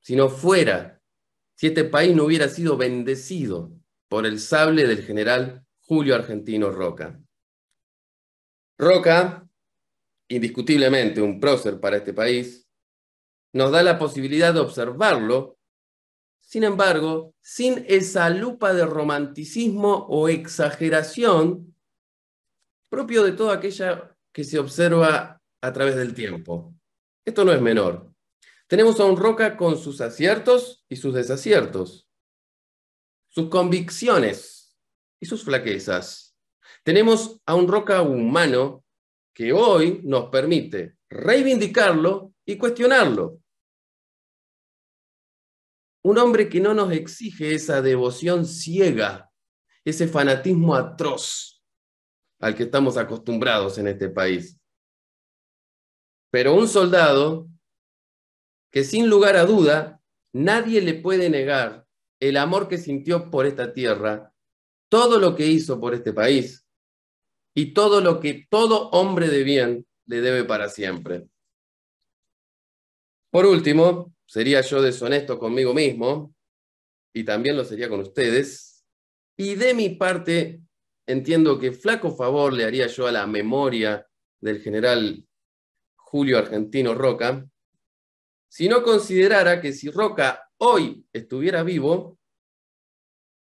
si este país no hubiera sido bendecido por el sable del general Julio Argentino Roca? Roca, indiscutiblemente un prócer para este país, nos da la posibilidad de observarlo, sin embargo, sin esa lupa de romanticismo o exageración propio de toda aquella que se observa a través del tiempo. Esto no es menor. Tenemos a un Roca con sus aciertos y sus desaciertos, sus convicciones y sus flaquezas. Tenemos a un Roca humano que hoy nos permite reivindicarlo y cuestionarlo. Un hombre que no nos exige esa devoción ciega, ese fanatismo atroz al que estamos acostumbrados en este país. Pero un soldado que sin lugar a duda nadie le puede negar el amor que sintió por esta tierra, todo lo que hizo por este país y todo lo que todo hombre de bien le debe para siempre. Por último, sería yo deshonesto conmigo mismo, y también lo sería con ustedes, y de mi parte entiendo que flaco favor le haría yo a la memoria del general Julio Argentino Roca, si no considerara que si Roca hoy estuviera vivo,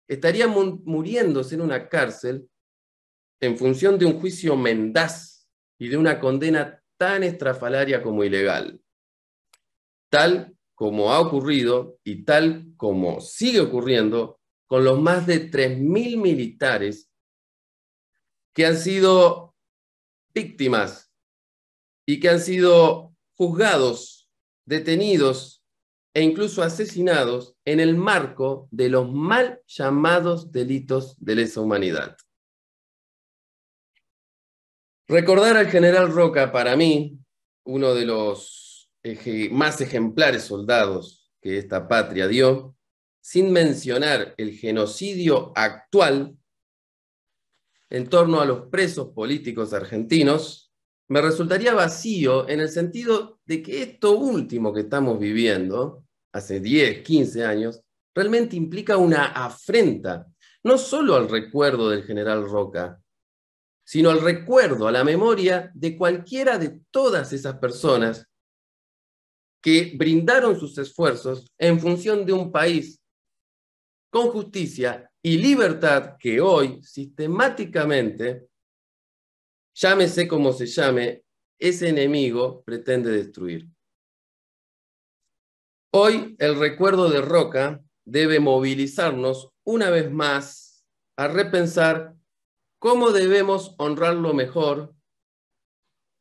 estaría muriéndose en una cárcel en función de un juicio mendaz y de una condena tan estrafalaria como ilegal. Tal como ha ocurrido y tal como sigue ocurriendo con los más de 3.000 militares que han sido víctimas y que han sido juzgados, detenidos e incluso asesinados en el marco de los mal llamados delitos de lesa humanidad. Recordar al general Roca, para mí, uno de los más ejemplares soldados que esta patria dio, sin mencionar el genocidio actual en torno a los presos políticos argentinos, me resultaría vacío en el sentido de que esto último que estamos viviendo, hace 10, 15 años, realmente implica una afrenta, no solo al recuerdo del general Roca, sino al recuerdo, a la memoria de cualquiera de todas esas personas que brindaron sus esfuerzos en función de un país con justicia y libertad que hoy, sistemáticamente, llámese como se llame, ese enemigo pretende destruir. Hoy el recuerdo de Roca debe movilizarnos una vez más a repensar cómo debemos honrarlo mejor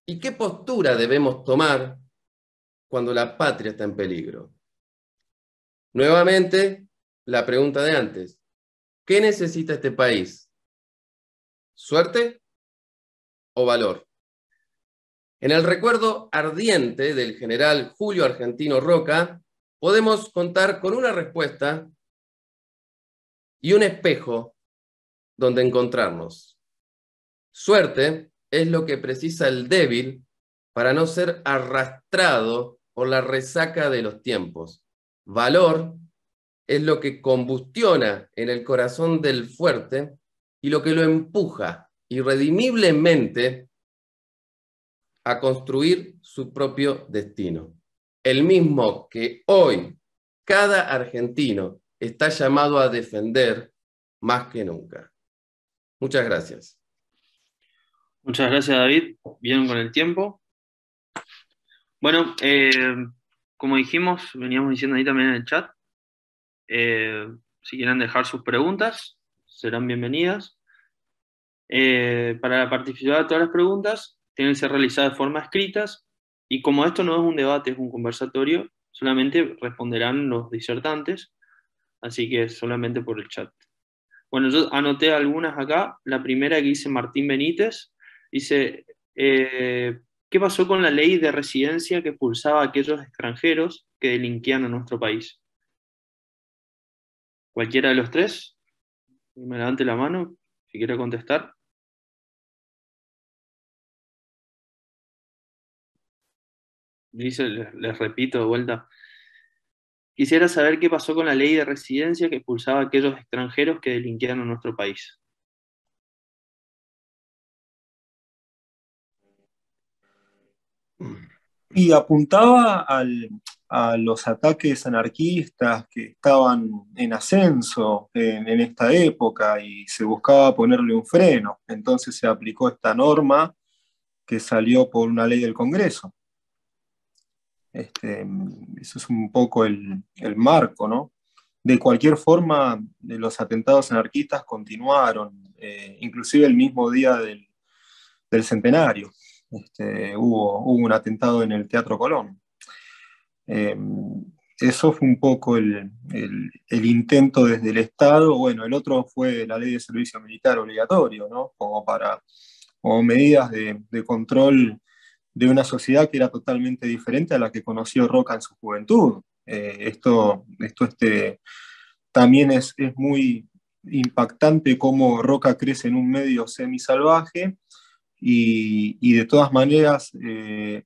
¿Y qué postura debemos tomar cuando la patria está en peligro? Nuevamente, la pregunta de antes. ¿Qué necesita este país? ¿Suerte o valor? En el recuerdo ardiente del general Julio Argentino Roca, podemos contar con una respuesta y un espejo donde encontrarnos. Suerte es lo que precisa el débil para no ser arrastrado por la resaca de los tiempos. Valor es lo que combustiona en el corazón del fuerte y lo que lo empuja irredimiblemente a construir su propio destino. El mismo que hoy cada argentino está llamado a defender más que nunca. Muchas gracias. Muchas gracias, David. Bien con el tiempo. Bueno, como dijimos, veníamos diciendo ahí también en el chat, si quieren dejar sus preguntas, serán bienvenidas. Para participar de todas las preguntas, tienen que ser realizadas de forma escritas, y como esto no es un debate, es un conversatorio, solamente responderán los disertantes, así que solamente por el chat. Bueno, yo anoté algunas acá. La primera que dice Martín Benítez, dice, ¿qué pasó con la ley de residencia que expulsaba a aquellos extranjeros que delinquían en nuestro país? ¿Cualquiera de los tres? Me levante la mano si quiere contestar. Dice, les repito de vuelta. Quisiera saber qué pasó con la ley de residencia que expulsaba a aquellos extranjeros que delinquían en nuestro país. Y apuntaba a los ataques anarquistas que estaban en ascenso en esta época y se buscaba ponerle un freno. Entonces se aplicó esta norma que salió por una ley del Congreso. Eso es un poco el marco, ¿no? De cualquier forma, los atentados anarquistas continuaron, inclusive el mismo día del centenario. Hubo un atentado en el Teatro Colón. Eso fue un poco el intento desde el Estado. Bueno, el otro fue la ley de servicio militar obligatorio, ¿no? Como medidas de control de una sociedad que era totalmente diferente a la que conoció Roca en su juventud. También es muy impactante cómo Roca crece en un medio semisalvaje y de todas maneras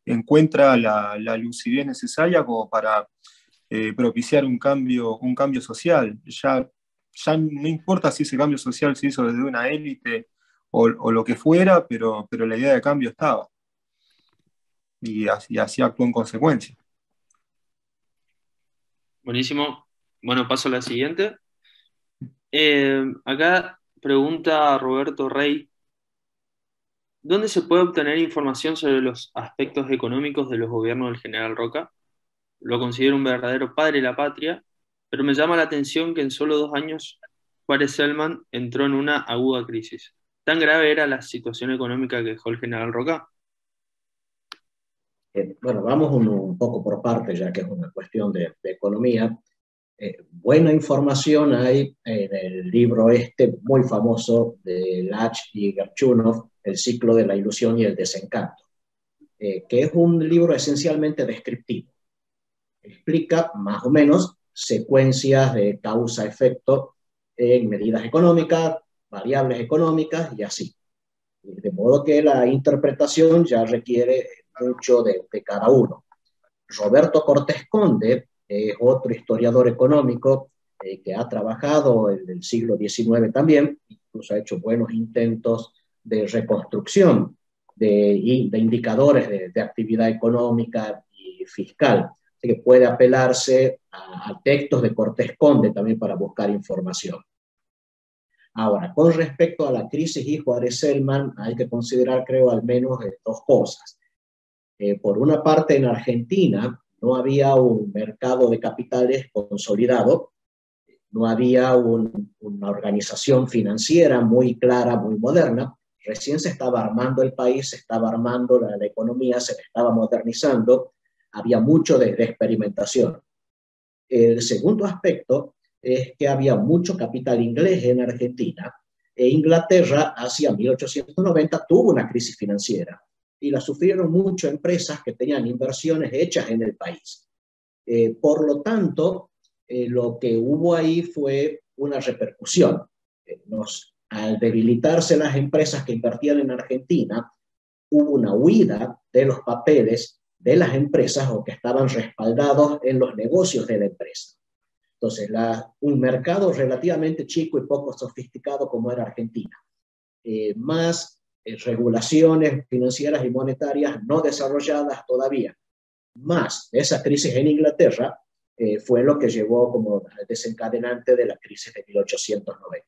encuentra la lucidez necesaria como para propiciar un cambio social. Ya no importa si ese cambio social se hizo desde una élite o lo que fuera, pero la idea de cambio estaba. Y así actuó en consecuencia. Buenísimo. Bueno, paso a la siguiente. Acá pregunta Roberto Rey, ¿dónde se puede obtener información sobre los aspectos económicos de los gobiernos del general Roca? Lo considero un verdadero padre de la patria, pero me llama la atención que en solo 2 años Juárez Selman entró en una aguda crisis. ¿Tan grave era la situación económica que dejó el general Roca? Bueno, vamos un poco por partes, ya que es una cuestión de economía. Buena información hay en el libro muy famoso de Lach y Gerchunov, El ciclo de la ilusión y el desencanto, que es un libro esencialmente descriptivo. Explica más o menos secuencias de causa-efecto en medidas económicas, variables económicas y así. De modo que la interpretación ya requiere mucho de cada uno. Roberto Cortés Conde es otro historiador económico que ha trabajado en el siglo XIX también, incluso ha hecho buenos intentos de reconstrucción de indicadores de actividad económica y fiscal. Así que puede apelarse a textos de Cortés Conde también para buscar información. Ahora, con respecto a la crisis y Juárez Selman, hay que considerar, creo, al menos 2 cosas. Por una parte, en Argentina no había un mercado de capitales consolidado, no había una organización financiera muy clara, muy moderna, recién se estaba armando el país, se estaba armando la economía, se estaba modernizando, había mucho de experimentación. El segundo aspecto es que había mucho capital inglés en Argentina, e Inglaterra hacia 1890 tuvo una crisis financiera y la sufrieron mucho empresas que tenían inversiones hechas en el país. Por lo tanto, lo que hubo ahí fue una repercusión. Al debilitarse las empresas que invertían en Argentina, hubo una huida de los papeles de las empresas o que estaban respaldados en los negocios de la empresa. Entonces, un mercado relativamente chico y poco sofisticado como era Argentina, más regulaciones financieras y monetarias no desarrolladas todavía, más esa crisis en Inglaterra, fue lo que llevó como desencadenante de la crisis de 1890.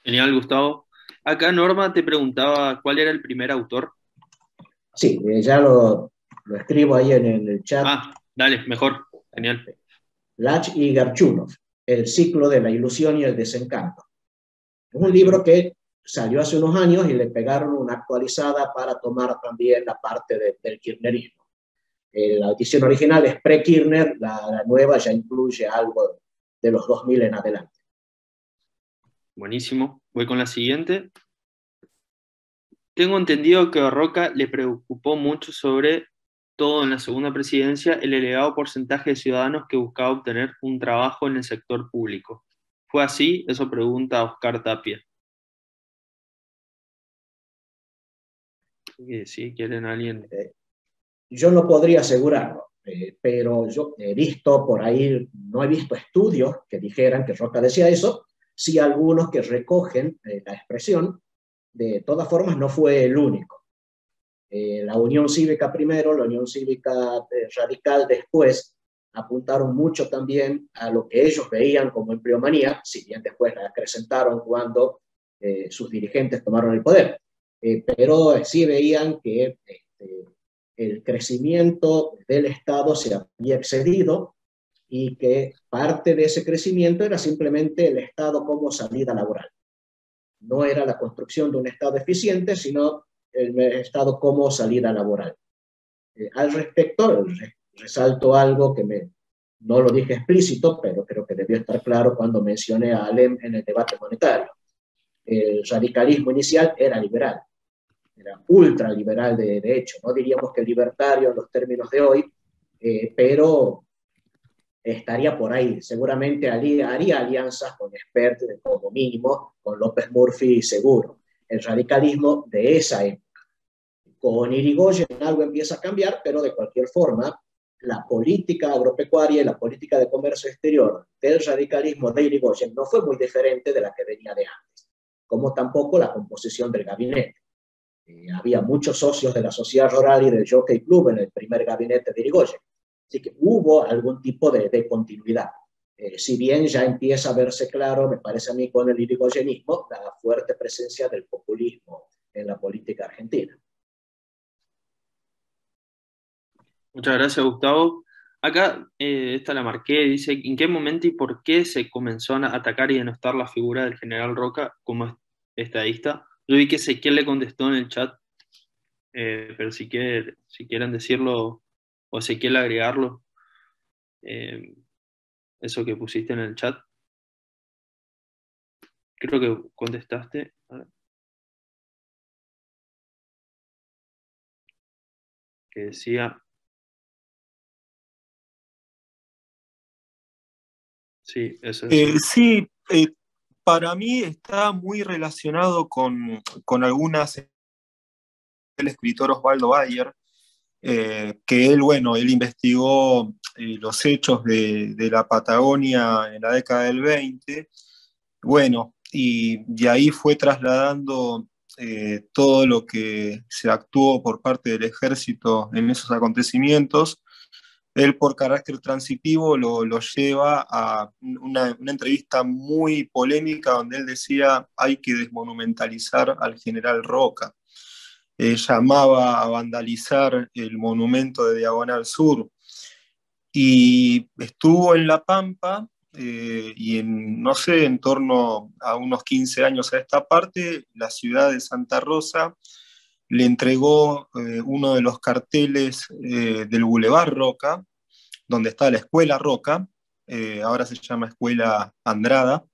Genial, Gustavo. Acá Norma te preguntaba cuál era el primer autor. Sí, ya lo escribo ahí en el chat. Ah, dale, mejor. Genial. Lach y Garchunov, El ciclo de la ilusión y el desencanto. Es un libro que salió hace unos años y le pegaron una actualizada para tomar también la parte del kirchnerismo. La edición original es pre-Kirchner, la nueva ya incluye algo de los 2000 en adelante. Buenísimo. Voy con la siguiente. Tengo entendido que a Roca le preocupó mucho sobre todo en la segunda presidencia el elevado porcentaje de ciudadanos que buscaba obtener un trabajo en el sector público. ¿Fue así? Eso pregunta Oscar Tapia. Sí, ¿quieren alguien? Yo no podría asegurarlo, pero yo he visto por ahí, no he visto estudios que dijeran que Roca decía eso, sí algunos que recogen la expresión. De todas formas, no fue el único. La Unión Cívica primero, la Unión Cívica Radical después, apuntaron mucho también a lo que ellos veían como empleomanía, si bien después la acrecentaron cuando sus dirigentes tomaron el poder. Pero sí veían que el crecimiento del Estado se había excedido y que parte de ese crecimiento era simplemente el Estado como salida laboral. No era la construcción de un Estado eficiente, sino el Estado como salida laboral. Al respecto, resalto algo que no lo dije explícito, pero creo que debió estar claro cuando mencioné a Alem en el debate monetario. El radicalismo inicial era liberal, era ultraliberal de hecho, no diríamos que libertario en los términos de hoy, pero estaría por ahí. Seguramente haría alianzas con Espert, como mínimo, con López Murphy seguro. El radicalismo de esa época. Con Irigoyen algo empieza a cambiar, pero de cualquier forma, la política agropecuaria y la política de comercio exterior del radicalismo de Irigoyen no fue muy diferente de la que venía de antes, como tampoco la composición del gabinete. Había muchos socios de la Sociedad Rural y del Jockey Club en el primer gabinete de Irigoyen. Así que hubo algún tipo de continuidad. Si bien ya empieza a verse claro, me parece a mí, con el irigoyenismo, la fuerte presencia del populismo en la política argentina. Muchas gracias, Gustavo. Acá, esta la marqué, dice, ¿en qué momento y por qué se comenzó a atacar y denostar la figura del general Roca como estadista? Yo vi que Ezequiel le contestó en el chat, pero si quieren decirlo o Ezequiel agregarlo, eso que pusiste en el chat. Creo que contestaste. A ver. Que decía... Sí, eso es. Sí, para mí está muy relacionado con algunas del escritor Osvaldo Bayer, que él, bueno, él investigó los hechos de la Patagonia en la década del 20, bueno, y ahí fue trasladando todo lo que se actuó por parte del ejército en esos acontecimientos. Él, por carácter transitivo, lo lleva a una entrevista muy polémica donde él decía hay que desmonumentalizar al general Roca. Llamaba a vandalizar el monumento de Diagonal Sur. Y estuvo en La Pampa y no sé, en torno a unos 15 años a esta parte, la ciudad de Santa Rosa le entregó uno de los carteles del Boulevard Roca, donde está la Escuela Roca, ahora se llama Escuela Andrada,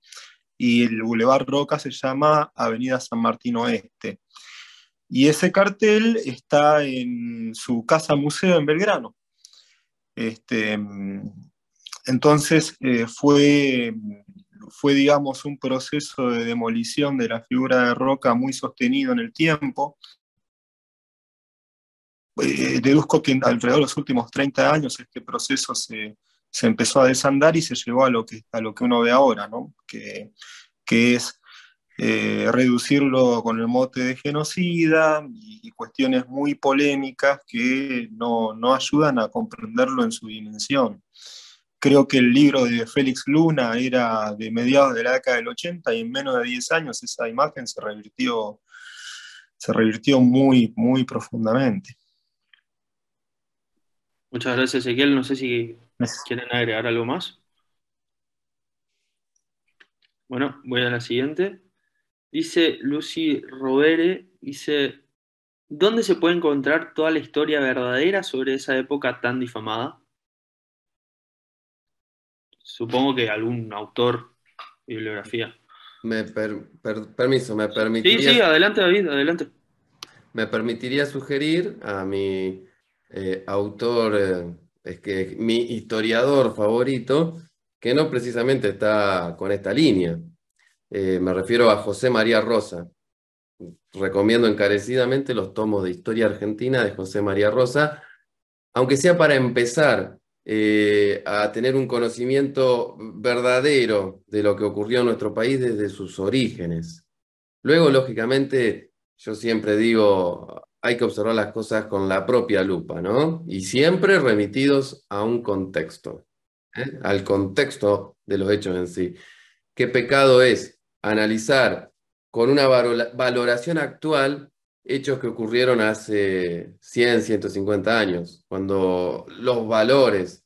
y el Boulevard Roca se llama Avenida San Martín Oeste. Y ese cartel está en su casa museo en Belgrano. Entonces fue, digamos, un proceso de demolición de la figura de Roca muy sostenido en el tiempo. Deduzco que alrededor de los últimos 30 años este proceso se empezó a desandar y se llevó a lo que uno ve ahora, ¿no? que es reducirlo con el mote de genocida y cuestiones muy polémicas que no ayudan a comprenderlo en su dimensión. Creo que el libro de Félix Luna era de mediados de la década del 80 y en menos de 10 años esa imagen se revirtió muy, muy profundamente. Muchas gracias, Ezequiel. No sé si quieren agregar algo más. Bueno, voy a la siguiente. Dice Lucy Rovere, dice, ¿dónde se puede encontrar toda la historia verdadera sobre esa época tan difamada? Supongo que algún autor, bibliografía. Permiso, me Sí, permitiría, adelante, David, adelante. me permitiría sugerir a mi autor, es que mi historiador favorito, que no precisamente está con esta línea. Me refiero a José María Rosa. Recomiendo encarecidamente los tomos de Historia Argentina de José María Rosa, aunque sea para empezar a tener un conocimiento verdadero de lo que ocurrió en nuestro país desde sus orígenes. Luego, lógicamente, yo siempre digo, hay que observar las cosas con la propia lupa, ¿no? Y siempre remitidos a un contexto, al contexto de los hechos en sí. ¿Qué pecado es analizar con una valoración actual hechos que ocurrieron hace 100, 150 años, cuando los valores,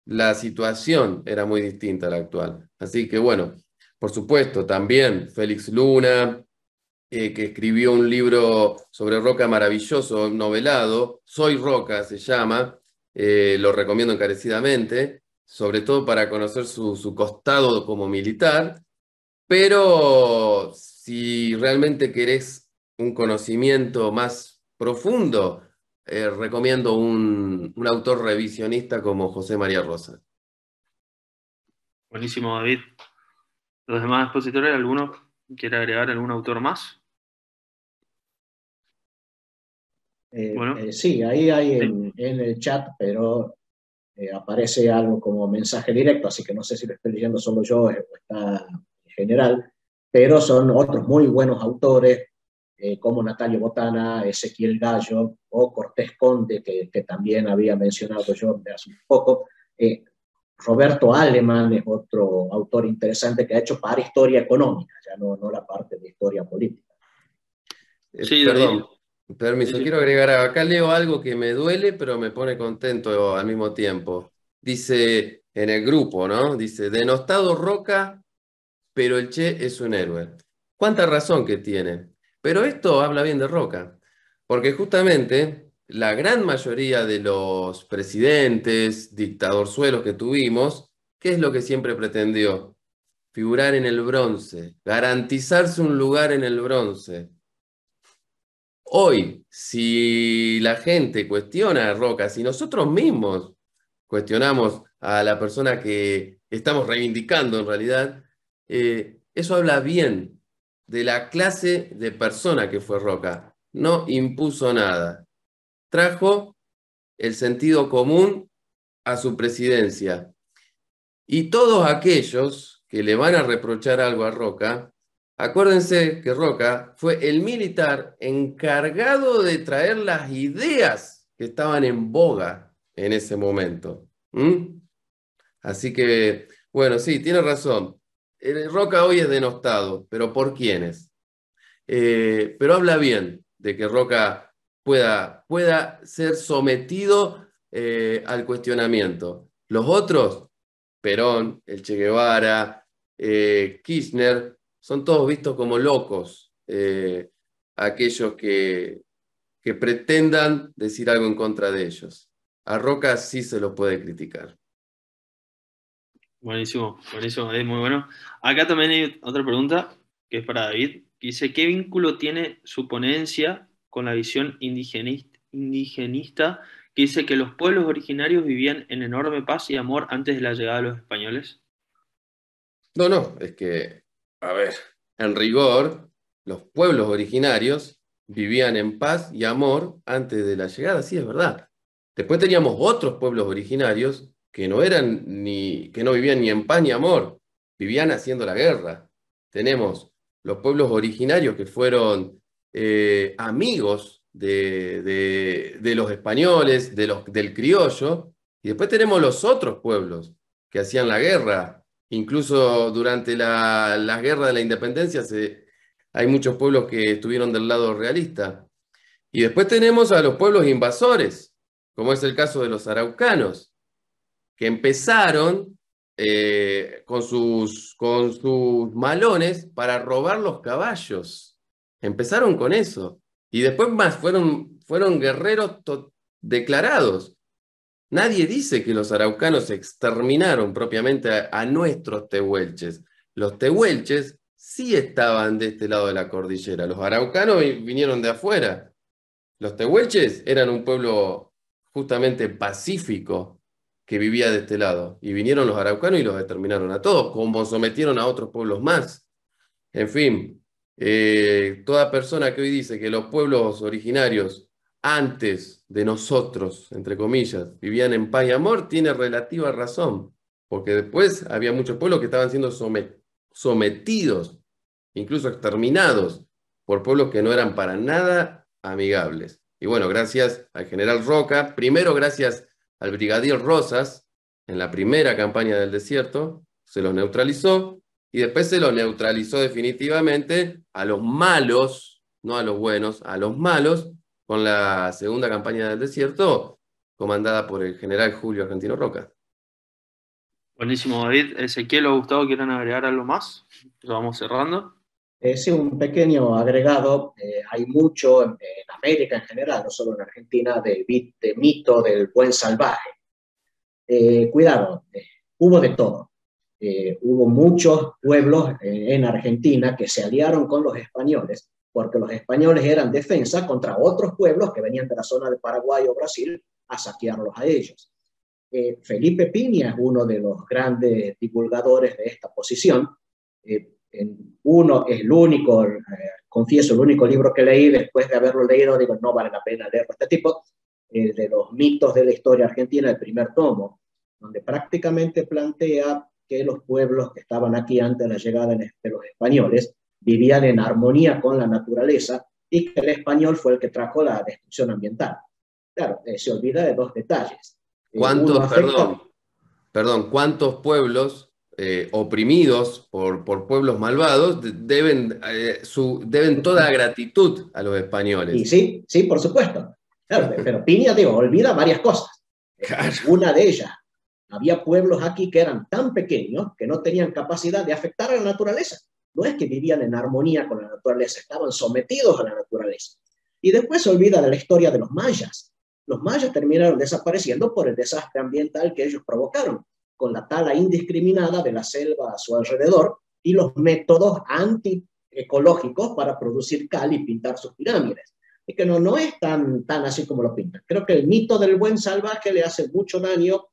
la situación era muy distinta a la actual? Así que bueno, por supuesto, también Félix Luna, que escribió un libro sobre Roca maravilloso, novelado, Soy Roca se llama, lo recomiendo encarecidamente, sobre todo para conocer su costado como militar. Pero si realmente querés un conocimiento más profundo, recomiendo un autor revisionista como José María Rosa. Buenísimo, David. ¿Los demás expositores, alguno quiere agregar algún autor más? Bueno, Sí, ahí hay sí. en el chat, pero aparece algo como mensaje directo, así que no sé si lo estoy leyendo solo yo o está en general, pero son otros muy buenos autores, como Natalio Botana, Ezequiel Gallo o Cortés Conde, que también había mencionado yo hace un poco. Roberto Aleman es otro autor interesante que ha hecho para historia económica, ya no la parte de historia política. Sí, David. Perdón, permiso, Sí. quiero agregar, acá leo algo que me duele, pero me pone contento al mismo tiempo. Dice en el grupo, ¿no? Dice, denostado Roca, pero el Che es un héroe. ¿Cuánta razón que tiene? Pero esto habla bien de Roca, porque justamente la gran mayoría de los presidentes, dictadorzuelos que tuvimos, ¿qué es lo que siempre pretendió? Figurar en el bronce, garantizarse un lugar en el bronce. Hoy, si la gente cuestiona a Roca, si nosotros mismos cuestionamos a la persona que estamos reivindicando en realidad, eso habla bien de la clase de persona que fue Roca. No impuso nada. Trajo el sentido común a su presidencia. Y todos aquellos que le van a reprochar algo a Roca, acuérdense que Roca fue el militar encargado de traer las ideas que estaban en boga en ese momento. Así que, bueno, sí, tiene razón. Roca hoy es denostado, pero ¿por quiénes? Pero habla bien de que Roca pueda ser sometido al cuestionamiento. Los otros Perón, el Che Guevara, Kirchner, son todos vistos como locos, aquellos que pretendan decir algo en contra de ellos. A Roca sí se lo puede criticar. Buenísimo, buenísimo, es muy bueno. Acá también hay otra pregunta que es para David, que dice, ¿qué vínculo tiene su ponencia con la visión indigenista que dice que los pueblos originarios vivían en enorme paz y amor antes de la llegada de los españoles? No, es que, a ver, en rigor, los pueblos originarios vivían en paz y amor antes de la llegada, sí, es verdad. Después teníamos otros pueblos originarios que que no vivían ni en paz ni amor, vivían haciendo la guerra. Tenemos los pueblos originarios que fueron amigos de los españoles, del criollo, y después tenemos los otros pueblos que hacían la guerra. Incluso durante las guerras de la independencia hay muchos pueblos que estuvieron del lado realista. Y después tenemos a los pueblos invasores, como es el caso de los araucanos, que empezaron con sus malones para robar los caballos. Empezaron con eso. Y después más fueron guerreros declarados. Nadie dice que los araucanos exterminaron propiamente a nuestros tehuelches. Los tehuelches sí estaban de este lado de la cordillera. Los araucanos vinieron de afuera. Los tehuelches eran un pueblo justamente pacífico que vivía de este lado. Y vinieron los araucanos y los exterminaron a todos, como sometieron a otros pueblos más. En fin, toda persona que hoy dice que los pueblos originarios antes de nosotros, entre comillas, vivían en paz y amor, tiene relativa razón, porque después había muchos pueblos que estaban siendo sometidos, incluso exterminados, por pueblos que no eran para nada amigables. Y bueno, gracias al general Roca, primero gracias al brigadier Rosas, en la primera campaña del desierto, se los neutralizó, y después se los neutralizó definitivamente a los malos, no a los buenos, a los malos, con la segunda campaña del desierto, comandada por el general Julio Argentino Roca. Buenísimo, David. Ezequiel o Gustavo, ¿quieren agregar algo más? Lo vamos cerrando. Sí, un pequeño agregado. Hay mucho en América en general, no solo en Argentina, del mito del buen salvaje. Cuidado, hubo de todo. Hubo muchos pueblos en Argentina que se aliaron con los españoles porque los españoles eran defensa contra otros pueblos que venían de la zona de Paraguay o Brasil a saquearlos a ellos. Felipe Piña es uno de los grandes divulgadores de esta posición. Uno es el único, confieso, el único libro que leí. Después de haberlo leído, digo, no vale la pena leerlo. Este tipo, de los mitos de la historia argentina, el primer tomo, donde prácticamente plantea que los pueblos que estaban aquí antes de la llegada de los españoles vivían en armonía con la naturaleza y que el español fue el que trajo la destrucción ambiental. Claro, se olvida de dos detalles. ¿Cuántos pueblos oprimidos por pueblos malvados deben toda gratitud a los españoles? Y sí, por supuesto. Claro, pero Piña, digo, olvida varias cosas. Claro. Una de ellas, había pueblos aquí que eran tan pequeños que no tenían capacidad de afectar a la naturaleza. No es que vivían en armonía con la naturaleza, estaban sometidos a la naturaleza. Y después se olvida de la historia de los mayas. Los mayas terminaron desapareciendo por el desastre ambiental que ellos provocaron, con la tala indiscriminada de la selva a su alrededor y los métodos antiecológicos para producir cal y pintar sus pirámides. Y que no es tan así como lo pintan. Creo que el mito del buen salvaje le hace mucho daño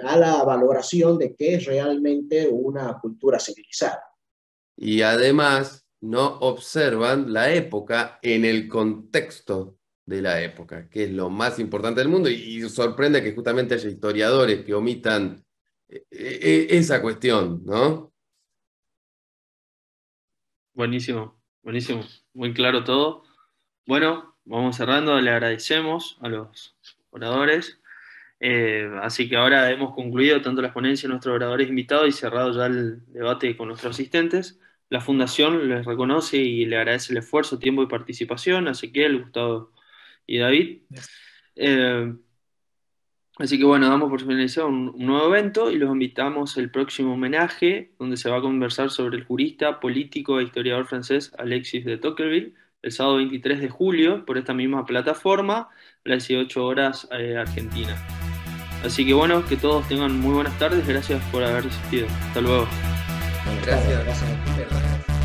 a la valoración de qué es realmente una cultura civilizada. Y además no observan la época en el contexto de la época, que es lo más importante del mundo, y sorprende que justamente haya historiadores que omitan esa cuestión, ¿no? Buenísimo, buenísimo. Muy claro todo. Bueno, vamos cerrando. Le agradecemos a los oradores. Así que ahora hemos concluido tanto las ponencias de nuestros oradores invitados y cerrado ya el debate con nuestros asistentes. La Fundación les reconoce y le agradece el esfuerzo, tiempo y participación a Ezequiel, Gustavo y David. Así que bueno, damos por finalizado un nuevo evento y los invitamos al próximo homenaje, donde se va a conversar sobre el jurista, político e historiador francés Alexis de Tocqueville, el sábado 23 de julio, por esta misma plataforma, a las 18 horas Argentina. Así que bueno, que todos tengan muy buenas tardes, gracias por haber asistido. Hasta luego. Gracias. Gracias.